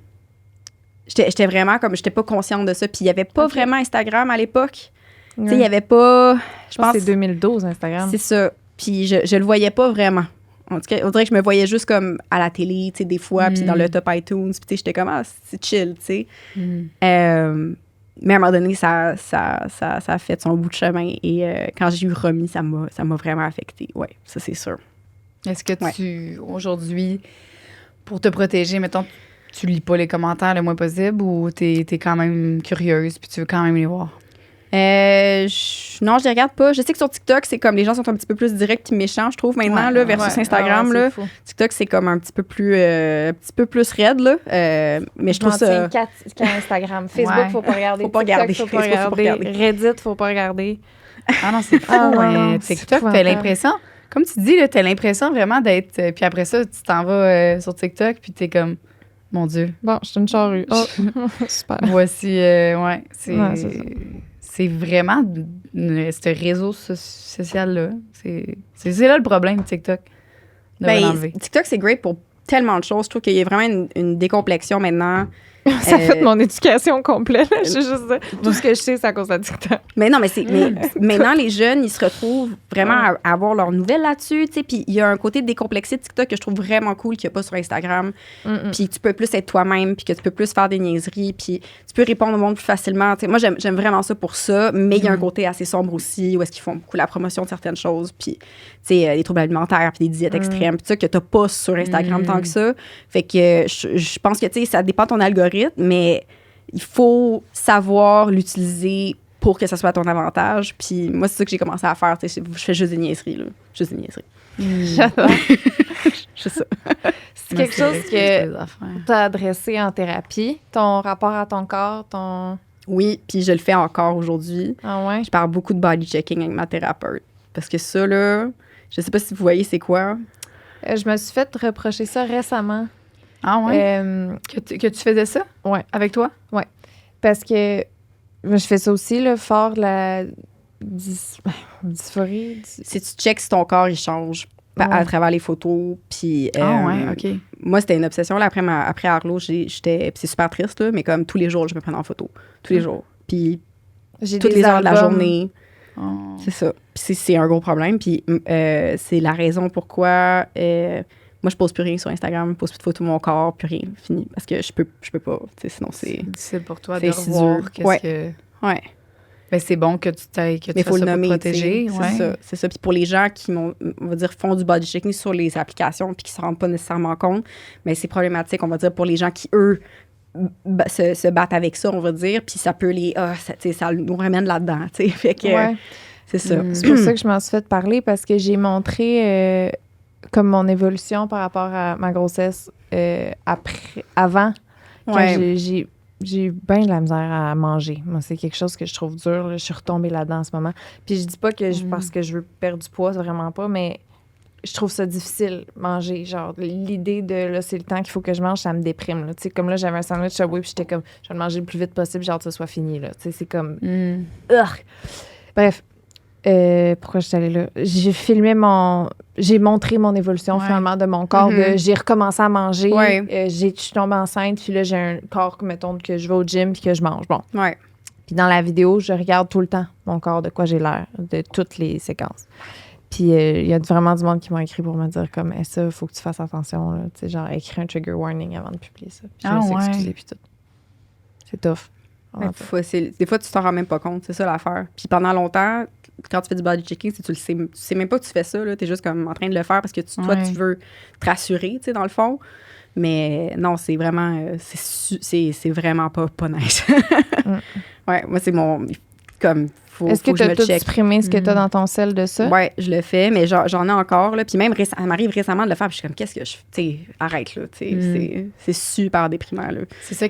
vraiment comme... J'étais pas consciente de ça. Puis il y avait pas vraiment Instagram à l'époque. Tu sais, il y avait pas... Je pense que c'est 2012, Instagram. C'est ça. Puis je le voyais pas vraiment. En tout cas, on dirait que je me voyais juste comme à la télé, tu sais, des fois, puis dans le top iTunes. Puis tu sais, j'étais comme, ah, c'est chill, tu sais. Mais à un moment donné, ça a fait son bout de chemin. Et quand j'ai eu remis, ça m'a vraiment affectée. Oui, ça, c'est sûr. Est-ce que tu, aujourd'hui, pour te protéger, mettons, tu lis pas les commentaires le moins possible ou t'es quand même curieuse puis tu veux quand même les voir? Non, je les regarde pas. Je sais que sur TikTok, c'est comme les gens sont un petit peu plus directs et méchants, je trouve, maintenant, là, versus Instagram. Là. TikTok, c'est comme un petit peu plus raide, là. Mais je trouve ça... qu'à Instagram. Facebook, faut pas regarder. Faut pas regarder. TikTok, faut pas regarder. Reddit, faut pas regarder. Ah non, c'est fou. TikTok, t'as l'impression... Comme tu dis, là, t'as l'impression vraiment d'être... puis après ça, tu t'en vas sur TikTok, puis t'es comme... Mon Dieu. Bon, je suis une charrue. Oh, super. Voici... c'est vraiment ce réseau social-là. C'est là le problème, TikTok. TikTok, c'est great pour tellement de choses. Je trouve qu'il y a vraiment une décomplexion maintenant. Ça fait mon éducation complète. Je sais juste ça. Tout ce que je sais, c'est à cause de TikTok. Mais non, mais maintenant, les jeunes, ils se retrouvent vraiment à avoir leurs nouvelles là-dessus. Puis il y a un côté décomplexé de TikTok que je trouve vraiment cool qu'il n'y a pas sur Instagram. Puis tu peux plus être toi-même, puis que tu peux plus faire des niaiseries, puis tu peux répondre au monde plus facilement. T'sais, moi, j'aime vraiment ça pour ça, mais il y a un côté assez sombre aussi où est-ce qu'ils font beaucoup la promotion de certaines choses, puis des troubles alimentaires, puis des diètes extrêmes, puis ça que tu n'as pas sur Instagram tant que ça. Fait que je pense que ça dépend de ton algorithme, mais il faut savoir l'utiliser pour que ça soit à ton avantage. Puis moi, c'est ça que j'ai commencé à faire. Je fais juste des niaiseries, là. Juste des niaiseries. J'adore. C'est ça. C'est quelque chose que tu as adressé en thérapie, ton rapport à ton corps, ton... Oui, puis je le fais encore aujourd'hui. Ah ouais? Je parle beaucoup de body checking avec ma thérapeute. Parce que ça, là, je sais pas si vous voyez c'est quoi. Je me suis fait reprocher ça récemment. Ah ouais? Que tu faisais ça? Ouais. Avec toi? Ouais. Parce que je fais ça aussi, là, fort, la dysphorie. Si tu checks si ton corps, il change à travers les photos. Puis, OK. Moi, c'était une obsession. Là, après Arlo, j'étais... c'est super triste, là, mais comme tous les jours, je me prenais en photo. Tous les jours. Puis toutes les heures de la journée. Oh. C'est ça. Puis c'est un gros problème. Puis c'est la raison pourquoi... moi, je pose plus rien sur Instagram, je pose plus de photos de mon corps, plus rien, fini. Parce que je peux pas, sinon c'est... C'est difficile pour toi de c'est revoir dur. qu'est-ce que... Ouais. Ben, c'est bon que tu fasses ça pour te protéger. C'est ça. Puis pour les gens qui, on va dire, font du body checking sur les applications puis qui ne se rendent pas nécessairement compte, mais c'est problématique, on va dire, pour les gens qui, eux, se battre avec ça, on va dire, puis ça peut ça nous ramène là-dedans, tu sais. Fait que c'est ça. C'est pour ça que je m'en suis fait parler, parce que j'ai montré comme mon évolution par rapport à ma grossesse avant. Quand j'ai eu bien de la misère à manger. Moi, c'est quelque chose que je trouve dur. Là. Je suis retombée là-dedans en ce moment. Puis je dis pas que parce que je veux perdre du poids, c'est vraiment pas, mais je trouve ça difficile, manger. Genre, l'idée de, là, c'est le temps qu'il faut que je mange, ça me déprime. Tu sais, comme là, j'avais un sandwich Subway, puis j'étais comme, je vais le manger le plus vite possible, genre que ça soit fini, là. Tu sais, c'est comme... Bref. Pourquoi je suis allée là? J'ai montré mon évolution, finalement, de mon corps. J'ai recommencé à manger. Je suis tombée enceinte, puis là, j'ai un corps, mettons, que je vais au gym, puis que je mange. Bon. Ouais. Puis dans la vidéo, je regarde tout le temps mon corps, de quoi j'ai l'air, de toutes les séquences. Puis il y a vraiment du monde qui m'a écrit pour me dire comme ça, il faut que tu fasses attention. Là. Tu sais, genre, écris un trigger warning avant de publier ça. Puis je vais s'excuser, puis tout. C'est tough. Des fois, tu t'en rends même pas compte. C'est ça l'affaire. Puis pendant longtemps, quand tu fais du body checking, tu sais même pas que tu fais ça. Tu es juste comme en train de le faire parce que toi, tu veux te rassurer, tu sais, dans le fond. Mais non, c'est vraiment... c'est vraiment pas nice. Ouais, moi, c'est mon... Comme... Est-ce que tu as tout supprimé ce que tu as dans ton sel de ça? Oui, je le fais, mais j'en ai encore. Là, puis même, ça m'arrive récemment de le faire. Puis je suis comme, qu'est-ce que je fais? Tu sais, arrête, là. C'est super déprimant, là. C'est ça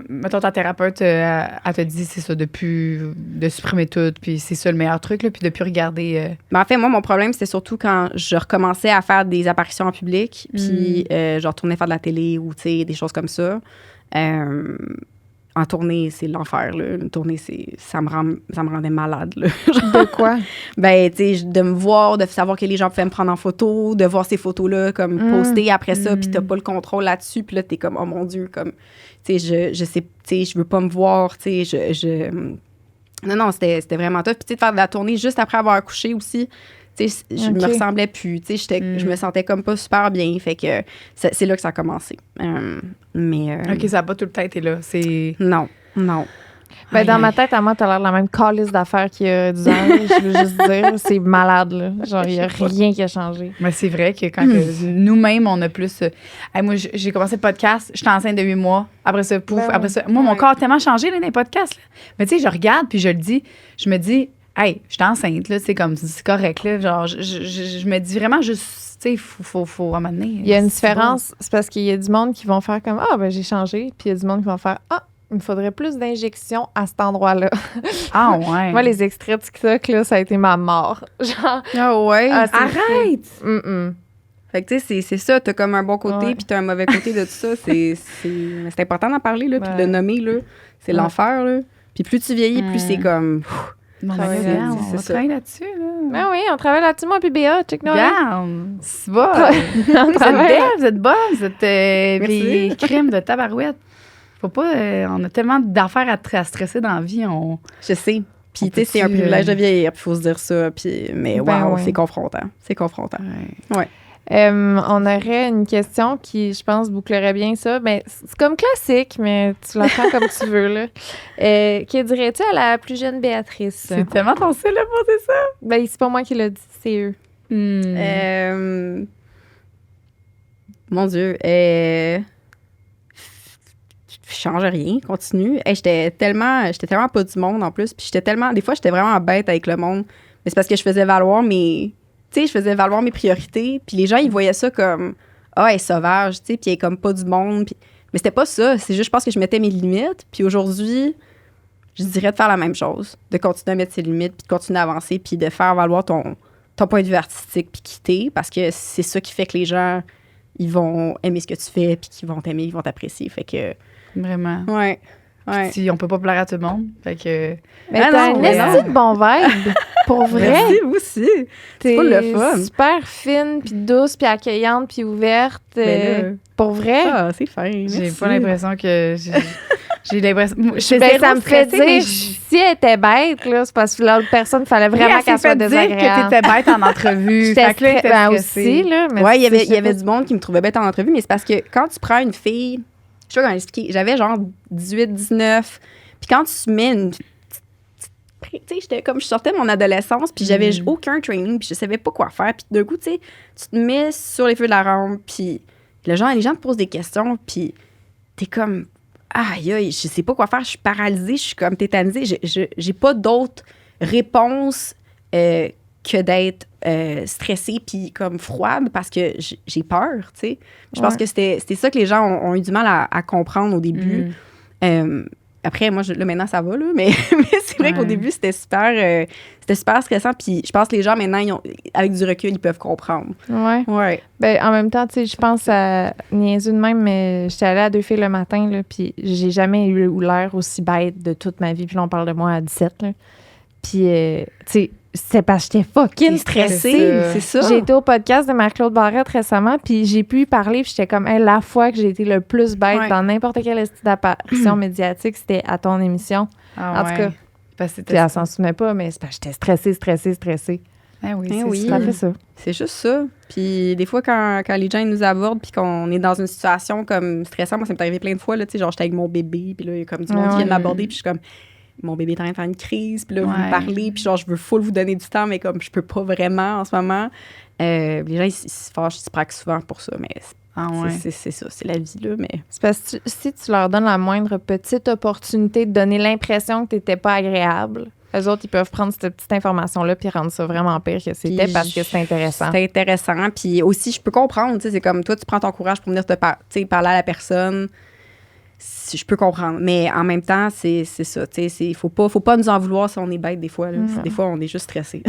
mettons, ta thérapeute, elle te dit, c'est ça, de supprimer tout. Puis c'est ça le meilleur truc, là. Puis de plus regarder. Mais en fait, moi, mon problème, c'était surtout quand je recommençais à faire des apparitions en public. Puis je retournais faire de la télé ou, tu sais, des choses comme ça. En tournée, c'est l'enfer, là. Une tournée, ça me rendait malade, là. De quoi? Ben, tu sais, de me voir, de savoir que les gens pouvaient me prendre en photo, de voir ces photos-là, comme postées après ça, puis t'as pas le contrôle là-dessus, puis là, t'es comme, oh mon Dieu, comme, tu sais, je sais, tu sais, je veux pas me voir, tu sais, Non, c'était vraiment tough. Puis, tu sais, de faire de la tournée juste après avoir accouché aussi, tu sais, je me ressemblais plus, tu sais, je me sentais comme pas super bien, fait que c'est là que ça a commencé. OK, ça n'a pas tout le temps été là, c'est... Non. Ben, dans ma tête, à moi, t'as l'air de la même calice d'affaires qu'il y a 10 ans. Je veux juste dire, c'est malade, là. Genre, il n'y a rien qui a changé. Mais c'est vrai que quand nous-mêmes, on a plus... moi, j'ai commencé le podcast, j'étais enceinte de 8 mois. Après ça, pouf, après ça... Moi, mon corps a tellement changé, là, dans les podcasts, là. Mais tu sais, je regarde, puis je le dis, je me dis... Hey, je suis enceinte, là, c'est comme, c'est correct, là. Genre, je me dis vraiment juste, tu sais, faut à un moment donné. Il y a une différence, c'est parce qu'il y a du monde qui vont faire comme, ben j'ai changé, puis il y a du monde qui vont faire, il me faudrait plus d'injections à cet endroit-là. Ah ouais. Moi, les extraits de TikTok, là, ça a été ma mort. Genre. Ah ouais? Arrête! Fait que, tu sais, c'est ça, t'as comme un bon côté, puis t'as un mauvais côté de tout ça. C'est important d'en parler, là, puis de le nommer, là. C'est l'enfer, là. Puis plus tu vieillis, plus c'est comme... On travaille là-dessus, là. Ben oui, on travaille là-dessus, moi, puis Béa, check nous. Regarde, c'est bon. Vous êtes bonne, vous êtes puis crème de tabarouette. Faut pas... on a tellement d'affaires à stresser dans la vie. Je sais. Puis, tu sais, c'est un privilège de vieillir, puis il faut se dire ça. Puis, mais c'est confrontant. C'est confrontant. Ouais. On aurait une question qui, je pense, bouclerait bien ça. Ben, c'est comme classique, mais tu la prends comme tu veux, là. Que dirais-tu à la plus jeune Béatrice? C'est tellement ton style de poser ça. Ben, c'est pas moi qui l'ai dit, c'est eux. Mon Dieu. Change rien, continue. J'étais tellement pas du monde, en plus. Puis des fois, j'étais vraiment bête avec le monde. Mais c'est parce que je faisais valoir mes priorités, puis les gens, ils voyaient ça comme « elle est sauvage », tu sais, puis elle est comme pas du monde. Puis... Mais c'était pas ça, c'est juste, je pense que je mettais mes limites, puis aujourd'hui, je dirais de faire la même chose, de continuer à mettre ses limites, puis de continuer à avancer, puis de faire valoir ton point de vue artistique, puis quitter, parce que c'est ça qui fait que les gens, ils vont aimer ce que tu fais, puis qu'ils vont t'aimer, ils vont t'apprécier, fait que... Vraiment. Ouais. Si on peut pas plaire à tout le monde. Fait que... Mais t'as un esti de bon vibe. Pour vrai. Merci, vous aussi. C'est pas le fun. Super fine, puis douce, puis accueillante, puis ouverte. Pour vrai. Ah, c'est fin. J'ai pas l'impression que... J'ai l'impression... ça me fait dire, si elle était bête, là, c'est parce que l'autre personne, il fallait vraiment qu'elle soit désagréable. Dire que t'étais bête en entrevue. J'étais aussi, là. Ouais, il y avait du monde qui me trouvait bête en entrevue, mais c'est parce que quand tu prends une fille... Je sais pas comment expliquer. J'avais genre 18, 19. Puis quand tu mets une... Tu sais, j'étais comme... Je sortais de mon adolescence, puis j'avais aucun training, puis je savais pas quoi faire. Puis d'un coup, tu sais, tu te mets sur les feux de la rampe, puis les gens te posent des questions, puis t'es comme... aïe, aïe, je sais pas quoi faire, je suis paralysée, je suis comme tétanisée. J'ai pas d'autre réponse que d'être stressée puis comme froide parce que j'ai peur, tu sais. Je pense que c'était ça que les gens ont eu du mal à comprendre au début. Après, moi, là, maintenant, ça va, là, mais c'est vrai qu'au début, c'était super stressant. Puis je pense que les gens, maintenant, avec du recul, ils peuvent comprendre. Ouais. Ben, en même temps, tu sais, je pense à niaiser de même, mais j'étais allée à 2 filles le matin, là, puis j'ai jamais eu l'air aussi bête de toute ma vie. Puis là, on parle de moi à 17, là. Puis, tu sais, c'est parce que j'étais fucking stressée. C'est ça. J'ai été au podcast de Marc-Claude Barrette récemment, puis j'ai pu y parler, puis j'étais comme, hey, la fois que j'ai été le plus bête dans n'importe quelle apparition médiatique, c'était à ton émission. Ah, en tout cas, puis elle s'en souvenait pas, mais c'est parce que j'étais stressée. Oui, Ça fait ça. C'est juste ça. Puis des fois, quand les gens ils nous abordent puis qu'on est dans une situation comme stressante, moi, ça m'est arrivé plein de fois, là, tu sais, genre, j'étais avec mon bébé, puis là, il y a comme du monde qui vient de m'aborder, puis je suis comme... Mon bébé est en train de faire une crise, puis là, vous me parlez, puis genre, je veux full vous donner du temps, mais comme je peux pas vraiment en ce moment. Les gens, ils se fâchent, ils se braquent souvent pour ça, mais c'est ça, c'est la vie, là, mais... C'est parce que si tu leur donnes la moindre petite opportunité de donner l'impression que t'étais pas agréable, eux autres, ils peuvent prendre cette petite information-là puis rendre ça vraiment pire que c'était parce que c'est intéressant. C'est intéressant, puis aussi, je peux comprendre, tu sais, c'est comme toi, tu prends ton courage pour venir parler à la personne... Je peux comprendre. Mais en même temps, c'est ça. Tu sais, il faut pas nous en vouloir si on est bête des fois. Là. Des fois, on est juste stressé.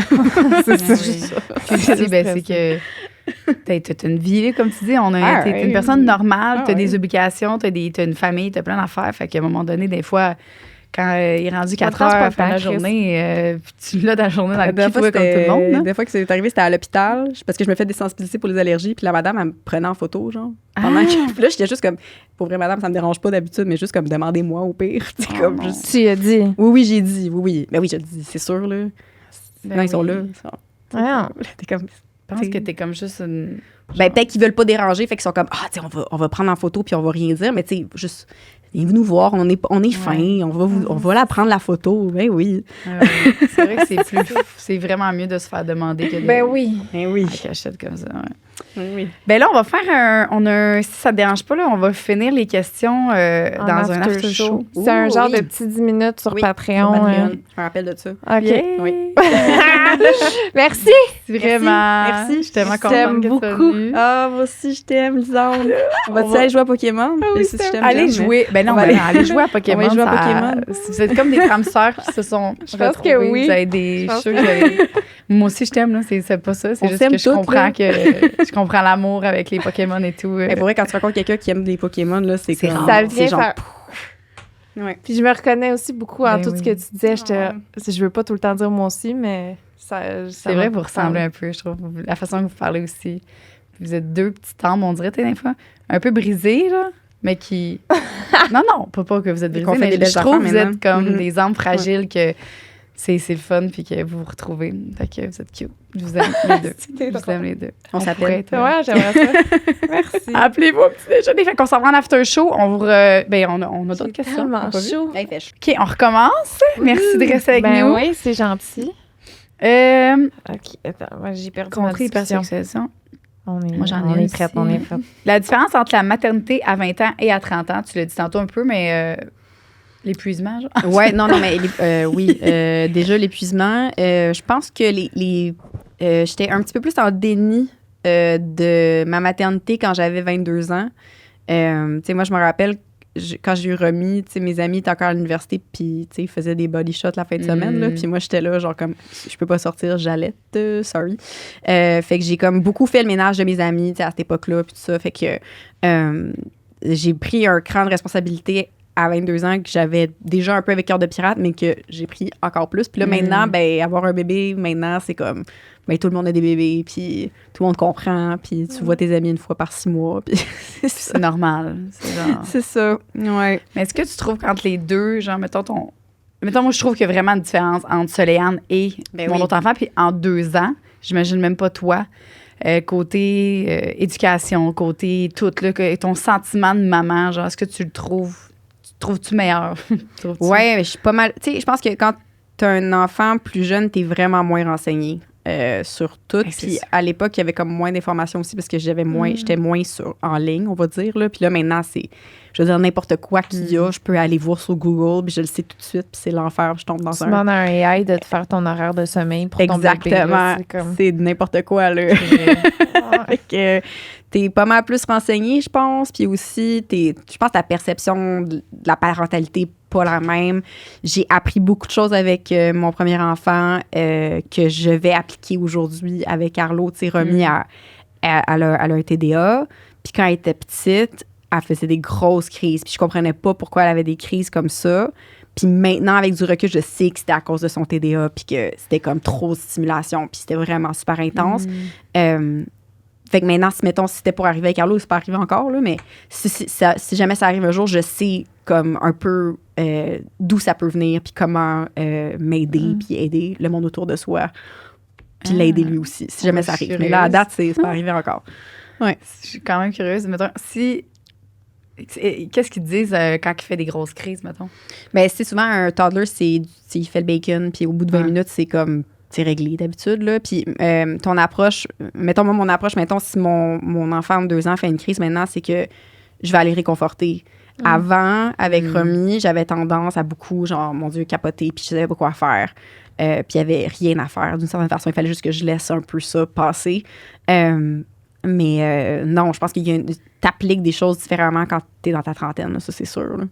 c'est juste ça. Puis, c'est que t'as une vie, comme tu dis. T'es une personne normale. T'as des obligations, t'as une famille, t'as plein d'affaires. Fait qu'à un moment donné, des fois... Quand il est rendu 4 heures à la journée, puis tu l'as ta journée dans le cul, comme tout le monde. Hein? Des fois que c'est arrivé, c'était à l'hôpital, parce que je me fais des sensibilités pour les allergies, puis la madame, elle me prenait en photo, genre. Pendant que, puis là, j'étais juste comme, pour vrai, madame, ça me dérange pas d'habitude, mais juste comme, demandez-moi au pire. Comme, juste... Tu as dit? Oui, j'ai dit, oui. Ben oui, j'ai dit, c'est sûr, là. Non, ils sont là. T'es comme... Je pense que t'es comme juste une... Ben, peut-être qu'ils veulent pas déranger, fait qu'ils sont comme, tu sais, on va prendre en photo, puis on va rien dire, mais tu sais, juste... Venez nous voir, on est fin, on va la prendre la photo. Ben oui. C'est vrai que c'est vraiment mieux de se faire demander que de à cachette comme ça. Oui. Ben là, on va faire si ça te dérange pas, là, on va finir les questions dans un after show. C'est un genre de petit 10 minutes sur Patreon. Je me rappelle de ça. OK. Oui. Merci. Vraiment. Merci. Je suis tellement contente que tu sois venue. Ah, moi aussi, je t'aime, Lisande. On va-tu aller jouer à Pokémon? Allez jouer. Ben non, allez jouer à Pokémon. On va jouer à Pokémon. Vous êtes comme des femmes sœurs qui se sont retrouvées. Que oui. Vous avez des cheveux. Moi aussi, je t'aime, là. C'est pas ça. C'est juste que je comprends l'amour avec les Pokémon et tout. Pour vrai, quand tu rencontres quelqu'un qui aime des Pokémon, là, c'est comme... Ça vient genre... faire... Puis je me reconnais aussi beaucoup en tout ce que tu disais. Je veux pas tout le temps dire moi aussi, mais c'est vrai, vous ressemblez un peu, je trouve. La façon que vous parlez aussi. Vous êtes 2 petites âmes, on dirait, des fois, un peu brisées, là, mais qui... non, pas que vous êtes brisées, mais je trouve que vous êtes comme des âmes fragiles que... C'est le fun, puis que vous vous retrouvez. Fait que vous êtes cute. Je vous aime les deux. Je vous aime les deux. On s'appelle. Ouais, j'aimerais ça. Merci. Appelez-vous au petit déjeuner. Fait qu'on s'en va en after show. On vous on a d'autres questions. Chaud. OK, on recommence. Merci de rester avec nous. Oui, c'est gentil. OK, attends, moi, j'ai perdu ma hypersexualisation. Moi, j'en ai prête. La différence entre la maternité à 20 ans et à 30 ans, tu l'as dit tantôt un peu, mais... L'épuisement, genre? Ouais, non, mais oui. Déjà, l'épuisement. Je pense que j'étais un petit peu plus en déni de ma maternité quand j'avais 22 ans. Tu sais, moi, je me rappelle, quand j'ai eu remis, tu sais, mes amis étaient encore à l'université, puis, tu sais, ils faisaient des body shots la fin de semaine, là. Puis moi, j'étais là, genre, comme, je peux pas sortir, j'allais, sorry. Fait que j'ai comme beaucoup fait le ménage de mes amis, tu sais, à cette époque-là, puis tout ça. Fait que j'ai pris un cran de responsabilité à 22 ans que j'avais déjà un peu avec cœur de pirate, mais que j'ai pris encore plus. Puis là, maintenant, ben, avoir un bébé, maintenant, c'est comme, ben, tout le monde a des bébés, puis tout le monde comprend, puis tu vois tes amis une fois par 6 mois, puis c'est normal. C'est ça, ouais. Mais est-ce que tu trouves qu'entre les deux, genre, mettons, moi, je trouve qu'il y a vraiment une différence entre Soleilane et mon autre enfant, puis en 2 ans, j'imagine même pas toi, côté éducation, côté tout, là, ton sentiment de maman, genre, est-ce que tu le trouves-tu meilleur? Ouais, mais je suis pas mal. Tu sais, je pense que quand t'as un enfant plus jeune, t'es vraiment moins renseigné. sur tout. Ben, c'est Puis ça. à l'époque, il y avait comme moins d'informations aussi parce que j'étais moins en ligne, on va dire. Là. Puis là, maintenant, je veux dire, n'importe quoi qu'il y a, je peux aller voir sur Google, puis je le sais tout de suite, puis c'est l'enfer, puis je tombe dans Tu demandes à un AI de te faire ton horaire de sommeil pour ton bébé. Exactement. Là, c'est comme... C'est n'importe quoi, là. Fait que t'es pas mal plus renseigné, je pense. Puis aussi, je pense que ta perception de la parentalité n'est pas la même. J'ai appris beaucoup de choses avec mon premier enfant que je vais appliquer aujourd'hui avec Carlo. Tu sais, Romy, elle a un TDA. Puis quand elle était petite, elle faisait des grosses crises. Puis je comprenais pas pourquoi elle avait des crises comme ça. Puis maintenant, avec du recul, je sais que c'était à cause de son TDA, puis que c'était comme trop de stimulation, puis c'était vraiment super intense. Fait que maintenant, si c'était pour arriver avec Carlo, c'est pas arrivé encore, là, mais si jamais ça arrive un jour, je sais comme un peu d'où ça peut venir, puis comment m'aider, puis aider le monde autour de soi, puis l'aider lui aussi, si jamais ça arrive. Mais là, à date, c'est pas arrivé encore. Ouais. Je suis quand même curieuse. Mettons, qu'est-ce qu'ils te disent quand il fait des grosses crises, mettons? Mais c'est souvent un toddler, il fait le bacon, puis au bout de 20 minutes, c'est comme... C'est réglé d'habitude, là. Puis ton approche, mettons, moi, mon approche, mettons, si mon enfant de 2 ans fait une crise maintenant, c'est que je vais aller réconforter. Avant, avec Romy, j'avais tendance à beaucoup, genre, mon Dieu, capoter, puis je savais pas quoi faire. Puis il y avait rien à faire. D'une certaine façon, il fallait juste que je laisse un peu ça passer. Mais non, je pense qu'il y a t'appliques des choses différemment quand t'es dans ta trentaine, là, ça, c'est sûr, là.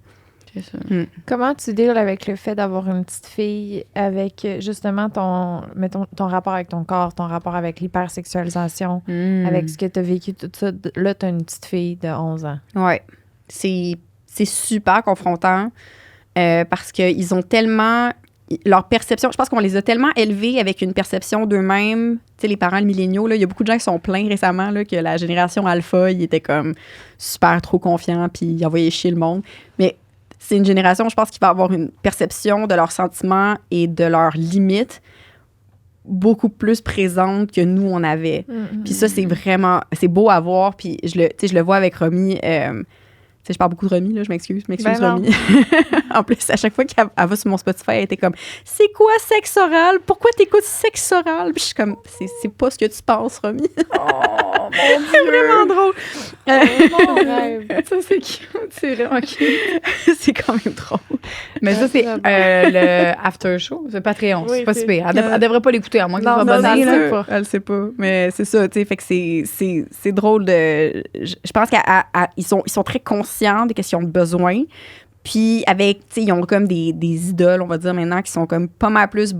Comment tu deals avec le fait d'avoir une petite fille avec justement ton rapport avec ton corps, ton rapport avec l'hypersexualisation, avec ce que tu as vécu, tout ça? Là, tu as une petite fille de 11 ans. Ouais. C'est super confrontant parce qu'ils ont tellement... Leur perception, je pense qu'on les a tellement élevés avec une perception d'eux-mêmes. Tu sais, les parents, les milléniaux, il y a beaucoup de gens qui sont plaints récemment là, que la génération alpha, ils étaient comme super trop confiants puis ils envoyaient chier le monde. Mais c'est une génération, je pense, qui va avoir une perception de leurs sentiments et de leurs limites beaucoup plus présente que nous, on avait. Puis ça, c'est vraiment... C'est beau à voir. Puis je le vois avec Romy. Tu sais, je parle beaucoup de Romy, là, je m'excuse Romy. En plus, à chaque fois qu'elle va sur mon Spotify, elle était comme « C'est quoi sexe oral? Pourquoi t'écoutes sexe oral? » Puis je suis comme « C'est pas ce que tu penses, Romy. » Oh, mon Dieu! C'est vraiment drôle. Mon rêve. Ça, c'est cute. C'est vraiment cute. C'est quand même drôle. Mais ça, c'est le after show. C'est Patreon. Oui, c'est pas c'est- si pire. Elle devrait pas l'écouter, à moins qu'elle soit Non, abonnée. non, là. non, Elle sait pas. Mais c'est ça, tu sais. Fait que c'est drôle de... Je pense qu'ils sont très conscients de qu'est-ce qu'ils ont besoin. Puis avec, tu sais, ils ont comme des idoles, on va dire maintenant, qui sont comme pas mal plus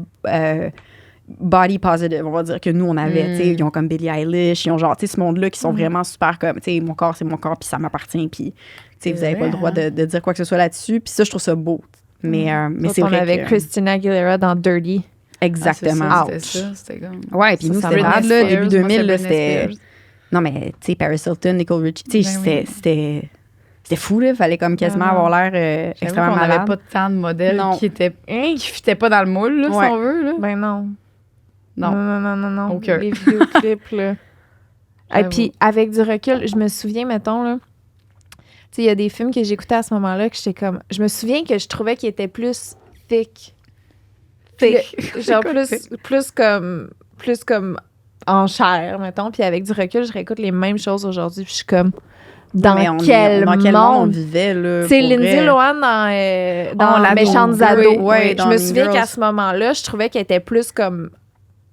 body positive, on va dire, que nous, on avait. Tu sais, ils ont comme Billie Eilish, ils ont genre, tu sais, ce monde-là qui sont vraiment super comme, tu sais, mon corps, c'est mon corps, puis ça m'appartient, puis, tu sais, vous avez pas le droit de dire quoi que ce soit là-dessus. Puis ça, je trouve ça beau. Mais c'est on vrai avait que... Christina Aguilera dans Dirty. Exactement. Ah, c'est ça, c'était comme... Ouais, puis nous, Ça, c'était Britney bad, là, Spears, début 2000, moi, là, c'est Britney c'était... Spears. Non, mais, tu sais, Paris Hilton, Nicole Richie, tu sais, Ben oui. c'était fou, là. Fallait comme quasiment avoir l'air J'avoue extrêmement qu'on n'avait malade. pas tant de modèles Non. qui fitaient pas dans le moule, là, Ouais. si on veut. Là. Ben non. Non. Non. Aucun. Les vidéoclips, là. Et J'avoue. puis, avec du recul, je me souviens, mettons, là, tu sais, il y a des films que j'écoutais à ce moment-là que j'étais comme... Je me souviens que je trouvais qu'ils étaient plus thick. Genre plus comme en chair, mettons. Puis avec du recul, je réécoute les mêmes choses aujourd'hui. Puis je suis comme... Dans Mais quel monde on vivait, là? C'est pour Lindsay vrai? Lohan dans l'ado. Méchantes Oui, ados. ouais, Je dans me Mean souviens Girls. qu'à ce moment-là, je trouvais qu'elle était plus comme...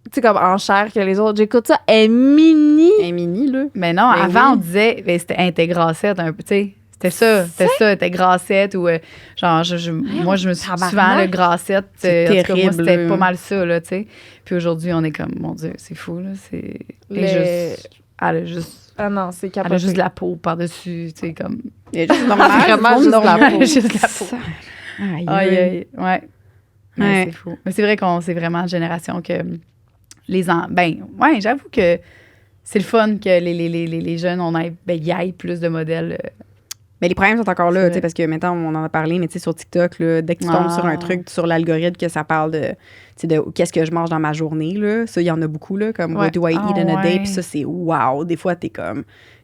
Tu sais, comme en chair que les autres. J'écoute ça, elle est mini. Un mini, là. Mais non, Mais avant, oui. on disait, ben, c'était intégrassette un peu, tu sais. C'était ça, elle était grassette ou genre, moi, je me suis tabarnak. souvent le grassette. C'est En tout cas, moi, terrible, c'était là. pas mal ça, là, tu sais. Puis aujourd'hui, on est comme, mon Dieu, c'est fou, là. Elle a juste Ah non, c'est elle capoté. a juste de la peau par-dessus, tu sais, comme... Il y a juste normal. Vraiment du monde juste de la normal. peau. Juste de la peau. Aïe, Aïe, aïe, ouais. Mais Ouais. c'est fou. Mais c'est vrai qu'on c'est vraiment une génération que j'avoue que c'est le fun que les jeunes, y aille plus de modèles. Mais les problèmes sont encore C'est là, vrai. tu sais, parce que maintenant, on en a parlé, mais tu sais, sur TikTok, là, dès que tu tombes sur un truc, sur l'algorithme, que ça parle de, tu sais, de qu'est-ce que je mange dans ma journée, là, ça, il y en a beaucoup, là, comme Ouais. What do I eat in a day, ouais. puis ça, c'est wow. Des fois, t'es comme,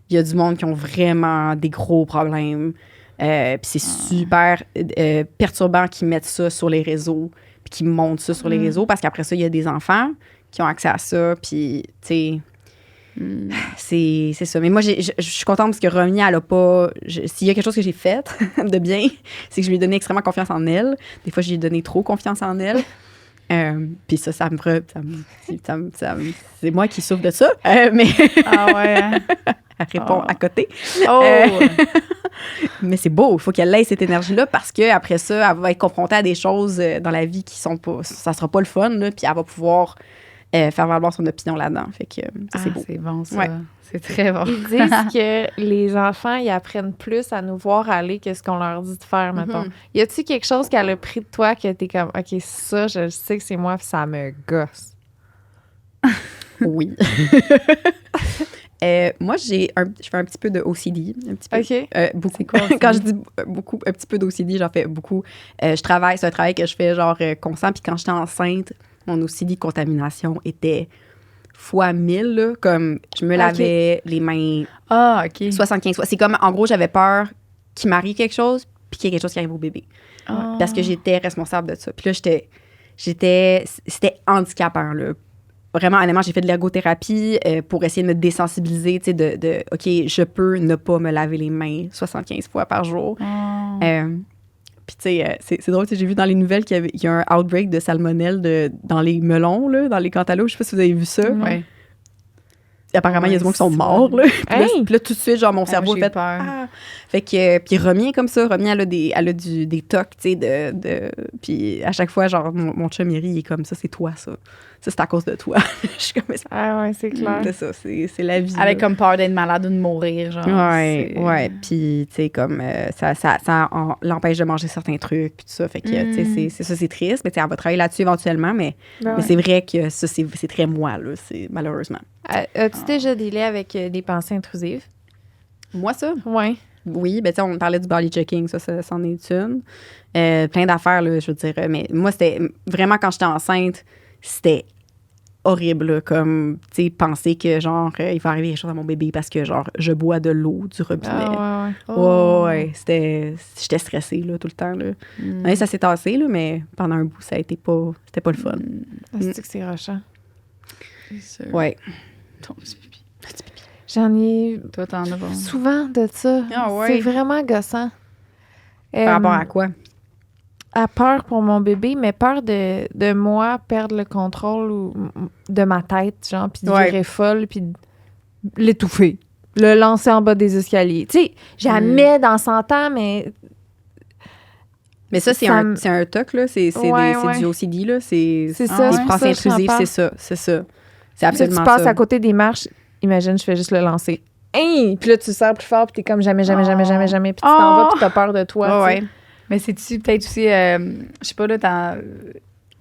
il y a du monde qui ont vraiment des gros problèmes, puis c'est super perturbant qu'ils mettent ça sur les réseaux, puis qu'ils montent ça sur les réseaux, parce qu'après ça, il y a des enfants qui ont accès à ça. Puis, tu sais, c'est ça. Mais moi, je suis contente parce que Romy, elle a pas... S'il y a quelque chose que j'ai fait de bien, c'est que je lui ai donné extrêmement confiance en elle. Des fois, je lui ai donné trop confiance en elle. Puis ça c'est moi qui souffre de ça. Mais Ah ouais. Hein? elle répond à côté. Oh! Mais c'est beau, il faut qu'elle ait cette énergie-là parce qu'après ça, elle va être confrontée à des choses dans la vie qui sont pas... Ça sera pas le fun, là, puis elle va pouvoir faire valoir son opinion là-dedans. Fait que c'est beau. C'est bon, ça. Ouais. C'est très bon. Ils disent que les enfants, ils apprennent plus à nous voir aller que ce qu'on leur dit de faire, mettons. Y a-tu quelque chose qu'elle a pris de toi que t'es comme, OK, ça, je sais que c'est moi, puis ça me gosse? Oui. Moi, je fais un petit peu de OCD. Un petit peu. OK. Beaucoup. C'est quoi, Quand je dis beaucoup, un petit peu d'OCD, j'en fais beaucoup. C'est un travail que je fais genre constant. Puis quand j'étais enceinte, mon OCD de contamination était fois 1000. Là, comme je me lavais les mains Ah, OK. 75 fois. C'est comme, en gros, j'avais peur qu'il m'arrive quelque chose puis qu'il y ait quelque chose qui arrive au bébé. Ah. Parce que j'étais responsable de ça. Puis là, c'était handicapant, là. Vraiment, honnêtement, j'ai fait de l'ergothérapie pour essayer de me désensibiliser, tu sais, OK, je peux ne pas me laver les mains 75 fois par jour. Puis, tu sais, c'est drôle, tu sais, j'ai vu dans les nouvelles qu'il y a un outbreak de salmonelle dans les melons, là, dans les cantaloupes. Je sais pas si vous avez vu ça. Ouais. Apparemment, il y a des gens qui sont morts, là. Puis là, tout de suite, genre, mon cerveau j'ai a fait... peur. Ah. Fait que... Puis Romy est comme ça. Romy, elle a des tocs, tu sais, Puis à chaque fois, genre, mon chum, il est comme ça, c'est toi, ça. Ça, c'est à cause de toi. Je suis comme ça. Ah ouais, c'est clair. C'est ça, c'est la vie. Avec là. comme peur d'être malade ou de mourir, genre. Ouais. Puis, tu sais, comme ça l'empêche de manger certains trucs, puis tout ça. Fait que, tu sais, c'est ça, c'est triste. Mais, tu sais, elle va travailler là-dessus éventuellement. Mais c'est vrai que ça, c'est très moi, là, malheureusement. As-tu déjà dealé avec des pensées intrusives? Moi, ça? Ouais. Oui, ben tu sais, on parlait du body checking, ça c'en est une. Plein d'affaires, là, je veux dire. Mais moi, c'était vraiment quand j'étais enceinte, c'était horrible, là, comme, tu sais, penser que, genre, il va arriver quelque chose à mon bébé parce que, genre, je bois de l'eau du robinet. Ah ouais. Ouais, j'étais stressée, là, tout le temps, là. Ouais, ça s'est tassé, là, mais pendant un bout, c'était pas le fun. C'est que c'est rochant. C'est sûr. Ouais. Ton petit pipi. J'en ai Toi, t'en as bon. souvent de ça. Ah ouais. C'est vraiment gossant. Par rapport à quoi? À peur pour mon bébé, mais peur de moi perdre le contrôle ou de ma tête, genre, puis de virer folle, puis de l'étouffer, le lancer en bas des escaliers. Tu sais, jamais dans 100 ans, mais... Mais ça, c'est un TOC, là. C'est du OCD, là. C'est ça. Des c'est pensées ça, intrusives, c'est ça. C'est absolument tu passes ça. à côté des marches, imagine, je fais juste le lancer. Hein! Puis là, tu serres plus fort, puis t'es comme jamais, puis tu t'en vas, puis t'as peur de toi. Ouais. Mais c'est-tu peut-être aussi, je sais pas, là,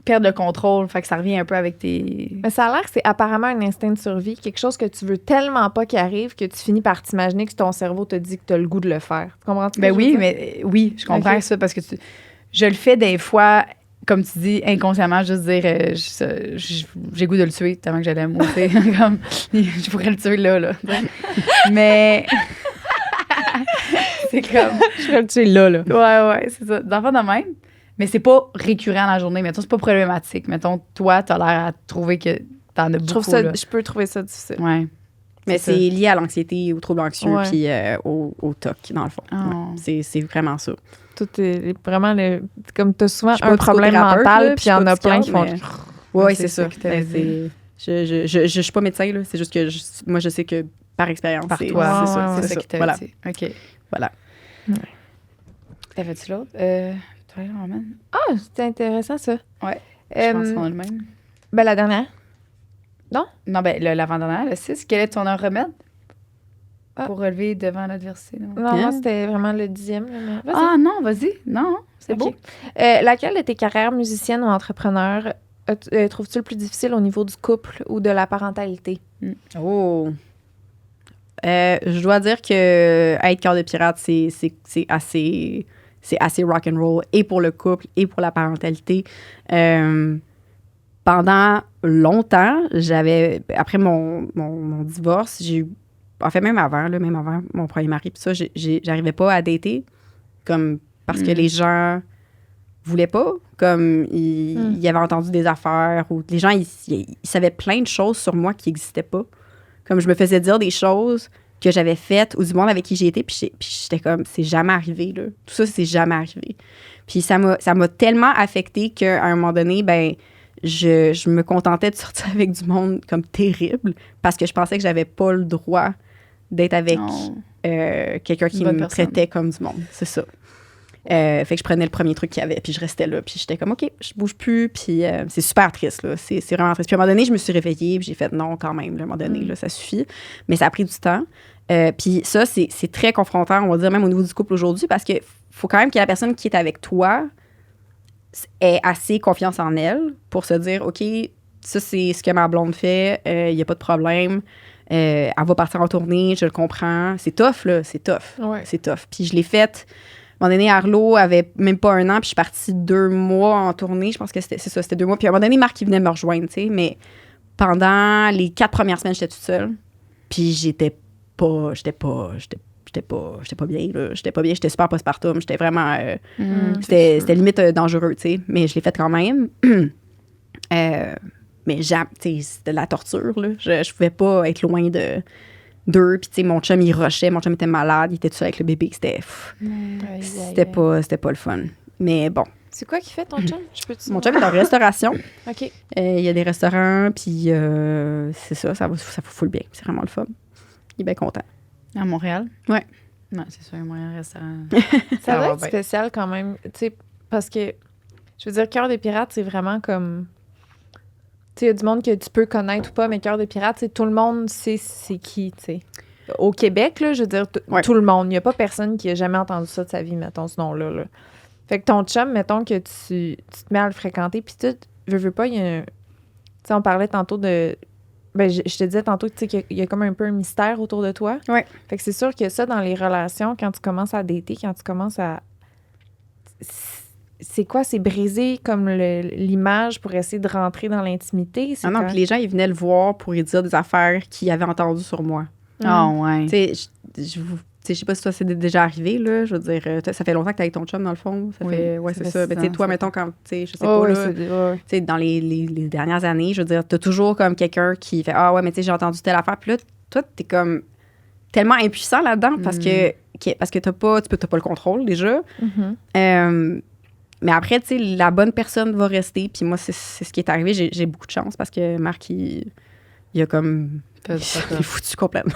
perte de contrôle, fait que ça revient un peu avec tes... Mais ça a l'air que c'est apparemment un instinct de survie, quelque chose que tu veux tellement pas qu'il arrive que tu finis par t'imaginer que ton cerveau te dit que tu as le goût de le faire. Tu comprends? Ben oui, mais oui, je comprends ça parce que je le fais des fois, comme tu dis, inconsciemment, juste dire j'ai goût de le tuer tellement que je l'aime. Comme, je pourrais le tuer là. Mais c'est comme... Je pourrais le tuer là. Ouais, c'est ça. D'enfant de même. Mais c'est pas récurrent dans la journée. Mettons, c'est pas problématique. Mettons, toi, t'as l'air à trouver que t'en as beaucoup. Je peux trouver ça difficile. Ouais. Mais c'est lié à l'anxiété, au trouble anxieux, Ouais. puis au TOC, dans le fond. Oh. Ouais. C'est vraiment ça. Tout est vraiment comme tu as souvent Je suis un pas problème psychothérapeute, mental, là, puis il y en a plein qui font. mais- Oui, c'est c'est ça ça. que t'avais Mais je suis pas médecin, là. C'est juste que moi, je sais que par expérience, Par c'est toi. c'est ça. Ouais, C'est c'est ça ça. qui t'avait Voilà. dit. OK. Voilà. T'avais-tu l'autre? Toi, Roman? Ah, c'était intéressant, ça. Ouais. Je pense qu'on a Euh, le même. ben, la dernière. Non, ben, l'avant-dernière, le 6. Quel est ton remède Ah. pour relever devant l'adversité? Non? Non, moi, Hein? c'était vraiment le 10e. là, mais- Vas-y. Ah non, vas-y. Non, c'est Ok. beau. Laquelle de tes carrières musicienne ou entrepreneur trouves-tu le plus difficile au niveau du couple ou de la parentalité? Oh! Je dois dire que être cœur de pirate, c'est assez rock and roll et pour le couple et pour la parentalité. Pendant longtemps, après mon divorce, j'ai eu, en fait même avant mon premier mari, puis ça, j'arrivais pas à dater, comme parce que les gens voulait pas. Comme, il avait entendu des affaires ou les gens, ils savaient plein de choses sur moi qui n'existaient pas. Comme je me faisais dire des choses que j'avais faites ou du monde avec qui j'ai été, puis j'étais comme, c'est jamais arrivé, là. Tout ça, c'est jamais arrivé. Puis ça m'a tellement affectée qu'à un moment donné, ben je me contentais de sortir avec du monde comme terrible parce que je pensais que j'avais pas le droit d'être avec quelqu'un qui me traitait comme du monde. C'est ça. Fait que je prenais le premier truc qu'il y avait, puis je restais là, puis j'étais comme, OK, je bouge plus, puis c'est super triste, là. C'est vraiment triste. Puis à un moment donné, je me suis réveillée, puis j'ai fait non, quand même, là, à un moment donné, là, ça suffit. Mais ça a pris du temps. Puis ça, c'est très confrontant, on va dire, même au niveau du couple aujourd'hui, parce qu'il faut quand même que la personne qui est avec toi ait assez confiance en elle pour se dire, OK, ça, c'est ce que ma blonde fait, il n'y a pas de problème. Elle va partir en tournée, je le comprends. C'est tough, là, c'est tough. Ouais. C'est tough. Puis je l'ai faite. À un moment donné, Arlo avait même pas 1 an, puis je suis partie 2 mois en tournée. Je pense que c'était 2 mois. Puis à un moment donné, Marc, il venait me rejoindre, tu sais. Mais pendant les 4 premières semaines, j'étais toute seule. Puis j'étais pas bien, là. J'étais pas bien, j'étais super postpartum. J'étais vraiment... c'était limite dangereux, tu sais. Mais je l'ai fait quand même. Mais c'était de la torture, là. Je pouvais pas être loin d'eux. Puis, tu sais, mon chum, il rushait. Mon chum était malade. Il était tout seul avec le bébé. C'était pas le fun. Mais bon. C'est quoi qui fait ton chum? Mon chum est en restauration. OK. Il y a des restaurants, puis c'est ça fout bien. C'est vraiment le fun. Il est bien content. À Montréal? Ouais. Non, c'est sûr, Montréal restaurant. Ça doit va être bien. spécial quand même, tu sais, parce que, je veux dire, Cœur des pirates, c'est vraiment comme... Tu sais, il y a du monde que tu peux connaître ou pas, mais Cœur des pirates, tout le monde sait c'est qui, tu sais. Au Québec, là, je veux dire, tout le monde. Il n'y a pas personne qui a jamais entendu ça de sa vie, mettons, ce nom-là. Là. Fait que ton chum, mettons que tu te mets à le fréquenter, puis tu veux pas, il y a... Tu sais, on parlait tantôt de... Ben, je te disais tantôt, tu sais, qu'il y a comme un peu un mystère autour de toi. Ouais. Fait que c'est sûr que ça, dans les relations, quand tu commences à dater, quand tu commences à... C'est quoi? C'est briser comme l'image pour essayer de rentrer dans l'intimité? Non, puis les gens, ils venaient le voir pour lui dire des affaires qu'ils avaient entendues sur moi. Ah, ouais. Tu sais, je sais pas si toi, c'est déjà arrivé, là. Je veux dire, ça fait longtemps que t'es avec ton chum, dans le fond. Ouais, c'est ça. Mais tu sais, toi, mettons, quand, tu sais, je sais pas, là, tu sais, dans les dernières années, je veux dire, t'as toujours comme quelqu'un qui fait « Ah ouais, mais tu sais, j'ai entendu telle affaire. » Puis là, toi, t'es comme tellement impuissant là-dedans parce que t'as pas le contrôle, déjà. Mais après, tu sais, la bonne personne va rester. Puis moi, c'est ce qui est arrivé. J'ai beaucoup de chance parce que Marc, il a comme... Il est foutu complètement.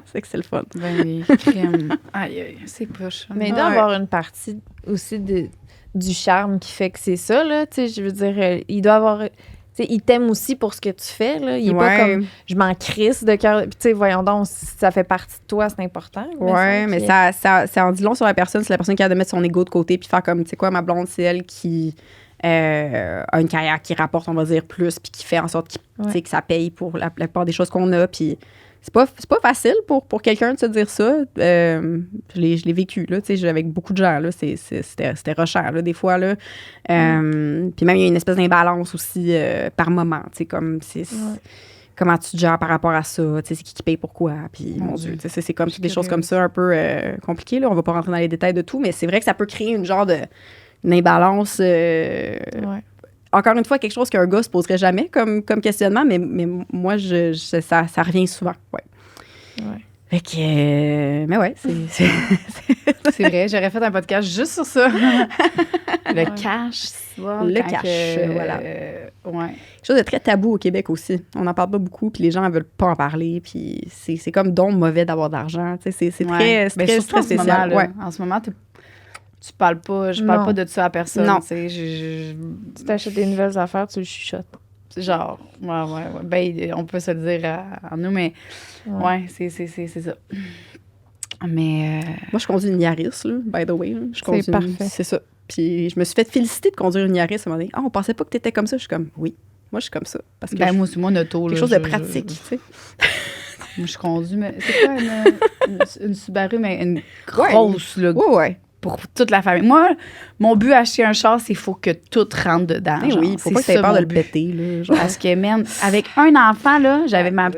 C'est que c'est le fun. Ben oui, crème. Aïe, aïe, c'est poche. Mais il doit y avoir une partie aussi du charme qui fait que c'est ça, là. Tu sais, je veux dire, il doit avoir... Tu sais, il t'aime aussi pour ce que tu fais, là. Il est pas comme, je m'en crisse de cœur. Puis, tu sais, voyons donc, ça fait partie de toi, c'est important. Mais ça en dit long sur la personne. C'est la personne qui a de mettre son ego de côté puis faire comme, tu sais quoi, ma blonde, c'est elle qui a une carrière qui rapporte, on va dire, plus puis qui fait en sorte que ça paye pour la plupart des choses qu'on a. Puis c'est pas facile pour quelqu'un de se dire ça. Je l'ai vécu, là, tu sais, avec beaucoup de gens, là. C'était rushant, là, des fois, là. Puis même, il y a une espèce d'imbalance aussi par moment, tu sais, comme comment tu te gères par rapport à ça, tu sais, c'est qui paye pourquoi, puis mon Dieu, tu sais, c'est comme toutes des choses comme ça un peu compliquées, là. On va pas rentrer dans les détails de tout, mais c'est vrai que ça peut créer une genre une imbalance... Encore une fois, quelque chose qu'un gars se poserait jamais comme questionnement, mais moi, ça revient souvent. Ouais. Fait que, mais ouais, c'est vrai, j'aurais fait un podcast juste sur ça. Le cash. Le cash, voilà. Ouais. Quelque chose de très tabou au Québec aussi. On n'en parle pas beaucoup, puis les gens ne veulent pas en parler, puis c'est comme don mauvais d'avoir d'argent. Tu sais, c'est très spécial. En ce moment, tu parles pas, je parle pas de ça à personne. Non. Tu t'achètes des nouvelles affaires, tu le chuchotes. Genre, ouais. Ben, on peut se le dire à nous, mais c'est ça. Mais... Moi, je conduis une Yaris, là, by the way. C'est parfait. C'est ça. Puis je me suis fait féliciter de conduire une Yaris à un moment donné. On pensait pas que t'étais comme ça. Je suis comme, oui, moi, je suis comme ça. Parce que moi, c'est mon auto. Quelque chose de pratique, tu sais. Moi, je conduis, mais c'est quoi une Subaru, mais une grosse, là. Ouais. Pour toute la famille. Moi, mon but à acheter un char, c'est qu'il faut que tout rentre dedans. Oui, il faut pas que tu aies peur de le péter. Là, genre. Parce que, même, avec un enfant, là, j'avais ma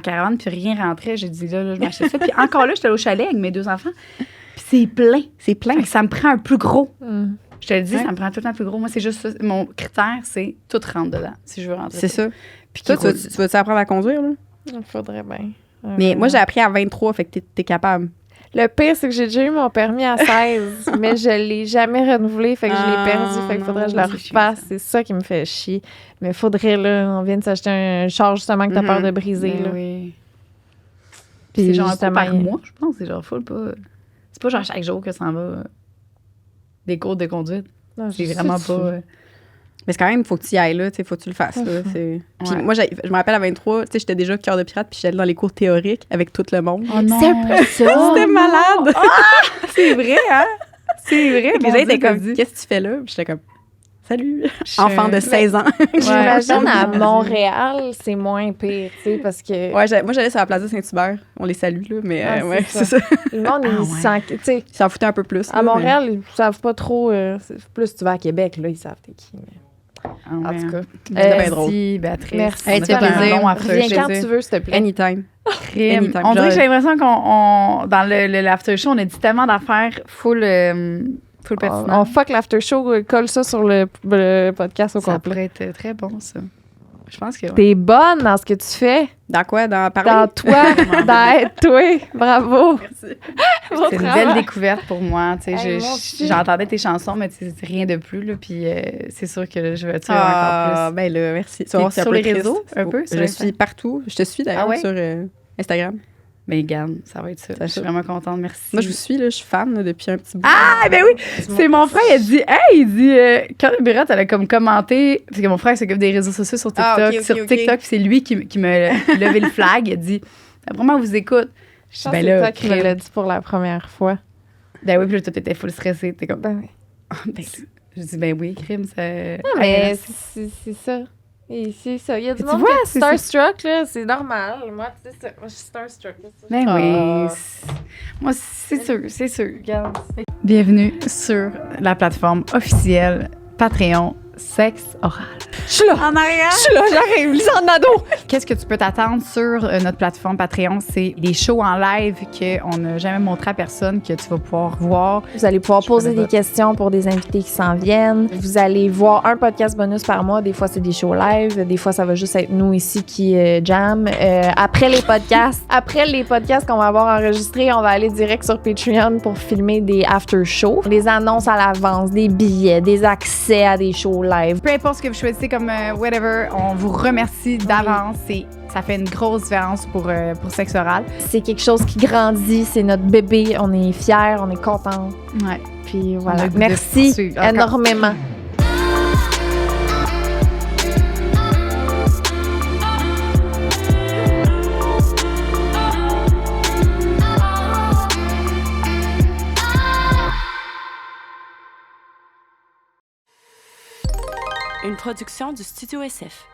caravane, puis rien rentrait. J'ai dit, là, je m'achète ça. Puis encore là, j'étais au chalet avec mes 2 enfants. Puis c'est plein. C'est plein. Fait que ça me prend un plus gros. Je te le dis, Ouais. ça me prend tout le temps plus gros. Moi, c'est juste ça. Mon critère, c'est tout rentre dedans, si je veux rentrer. C'est ça. Puis Toi, qui roule. tu vas-tu apprendre à conduire, là? Il faudrait bien. Mais moi, j'ai appris à 23, fait que t'es capable. Le pire, c'est que j'ai déjà eu mon permis à 16, mais je l'ai jamais renouvelé, fait que je l'ai perdu, fait qu'il faudrait que je le non, c'est chiant, refasse. ça. C'est ça qui me fait chier. Mais faudrait, là, on vient de s'acheter un char justement que t'as peur de briser, Ben là. oui. Puis C'est genre un justement, cours par mois, je pense. C'est genre full pas. C'est pas genre chaque jour que ça en va des cours de conduite. Non, C'est je vraiment sais pas. Mais c'est quand même, il faut que tu y ailles, là. Il faut que tu le fasses, là. Puis Ouais. moi, je me rappelle à 23, tu sais, j'étais déjà cœur de pirate, puis j'allais dans les cours théoriques avec tout le monde. Oh non. C'est un peu ça. C'était malade! C'est vrai, hein? C'est vrai. Les gens étaient comme, qu'est-ce que tu fais là? Puis j'étais comme, salut, enfant de 16 ans. J'imagine à Ouais. Montréal, c'est moins pire, tu sais, parce que Ouais, moi, j'allais sur la place de Saint-Hubert. On les salue, là, mais Ah, ouais, c'est c'est ça. le monde, Ah, ils ouais. s'en... Tu sais, Ils s'en foutaient un peu plus. à là, Montréal, ils savent pas trop... plus tu vas à Québec, là, ils savent t'es qui. Mais... En En tout cas. C'était bien drôle. Merci, Béatrice. Merci. On a Hey, fait tu fais un plaisir. long after Viens show. quand tu veux, s'il te mais plaît. anytime. Crime. Anytime. On dirait que Genre- j'ai l'impression l'after show, on a dit tellement d'affaires full pertinent. On fuck l'after show, colle ça sur le podcast au Ça complet. pourrait être très bon, ça. Je pense que oui. T'es bonne dans ce que tu fais, Dans quoi? Dans parler? dans toi, dans être toi. Bravo. Merci. C'est une belle découverte pour moi. Tu sais, Hey, moi aussi. j'entendais tes chansons, mais c'est rien de plus. Là, puis c'est sûr que là, je vais tuer Ah, encore plus. ben là, merci. Tu T'es vas voir, c'est un sur peu les triste. réseaux, un peu, sur Je Insta? suis partout. Je te suis d'ailleurs Ah ouais? sur Instagram. Mais regarde, ça va être ça. Ça Je suis va. vraiment contente. Merci. Moi, je vous suis, là, je suis fan là, depuis un petit bout. Ah, ben oui! C'est mon frère, il a dit, hey, il dit, quand Birette, elle a comme commenté, parce que mon frère s'occupe des réseaux sociaux sur TikTok, Ah, ok, ok, sur ok. TikTok, puis c'est lui qui m'a levé le flag. Il a dit, vraiment, on vous écoute. Je Je dis, pense ben que c'est là, toi qui me l'as dit pour la première fois. ben oui, puis là, toi, t'étais full stressé. T'es comme, Ben oui. ah, ben, je dis, ben oui, crime, ça. Non, mais c'est ça. Et c'est ça. Il y a du Tu monde vois, qui est c'est ça. starstruck, là. C'est normal. Moi, tu sais ça. Moi, je suis starstruck. là, ça. Ben Ah. oui. Moi, c'est sûr. Regarde. Bienvenue sur la plateforme officielle Patreon Sexe Oral. Je suis là. En arrière. Je suis là. J'arrive. Lisande Nadeau. Qu'est-ce que tu peux t'attendre sur notre plateforme Patreon? C'est des shows en live qu'on n'a jamais montré à personne, que tu vas pouvoir voir. Vous allez pouvoir Je poser connais des pas. questions pour des invités qui s'en viennent. Vous allez voir un podcast bonus par mois. Des fois, c'est des shows live. Des fois, ça va juste être nous ici qui jam. Après les podcasts qu'on va avoir enregistrés, on va aller direct sur Patreon pour filmer des after shows. Des annonces à l'avance, des billets, des accès à des shows live. Peu importe ce que vous choisissez comme whatever, on vous remercie d'avance. Ça fait une grosse différence pour Sexe Oral. C'est quelque chose qui grandit. C'est notre bébé. On est fiers, on est contents. Ouais. Puis On a voilà. le goût de Merci poursuivre. Encore. énormément. Une production du Studio SF.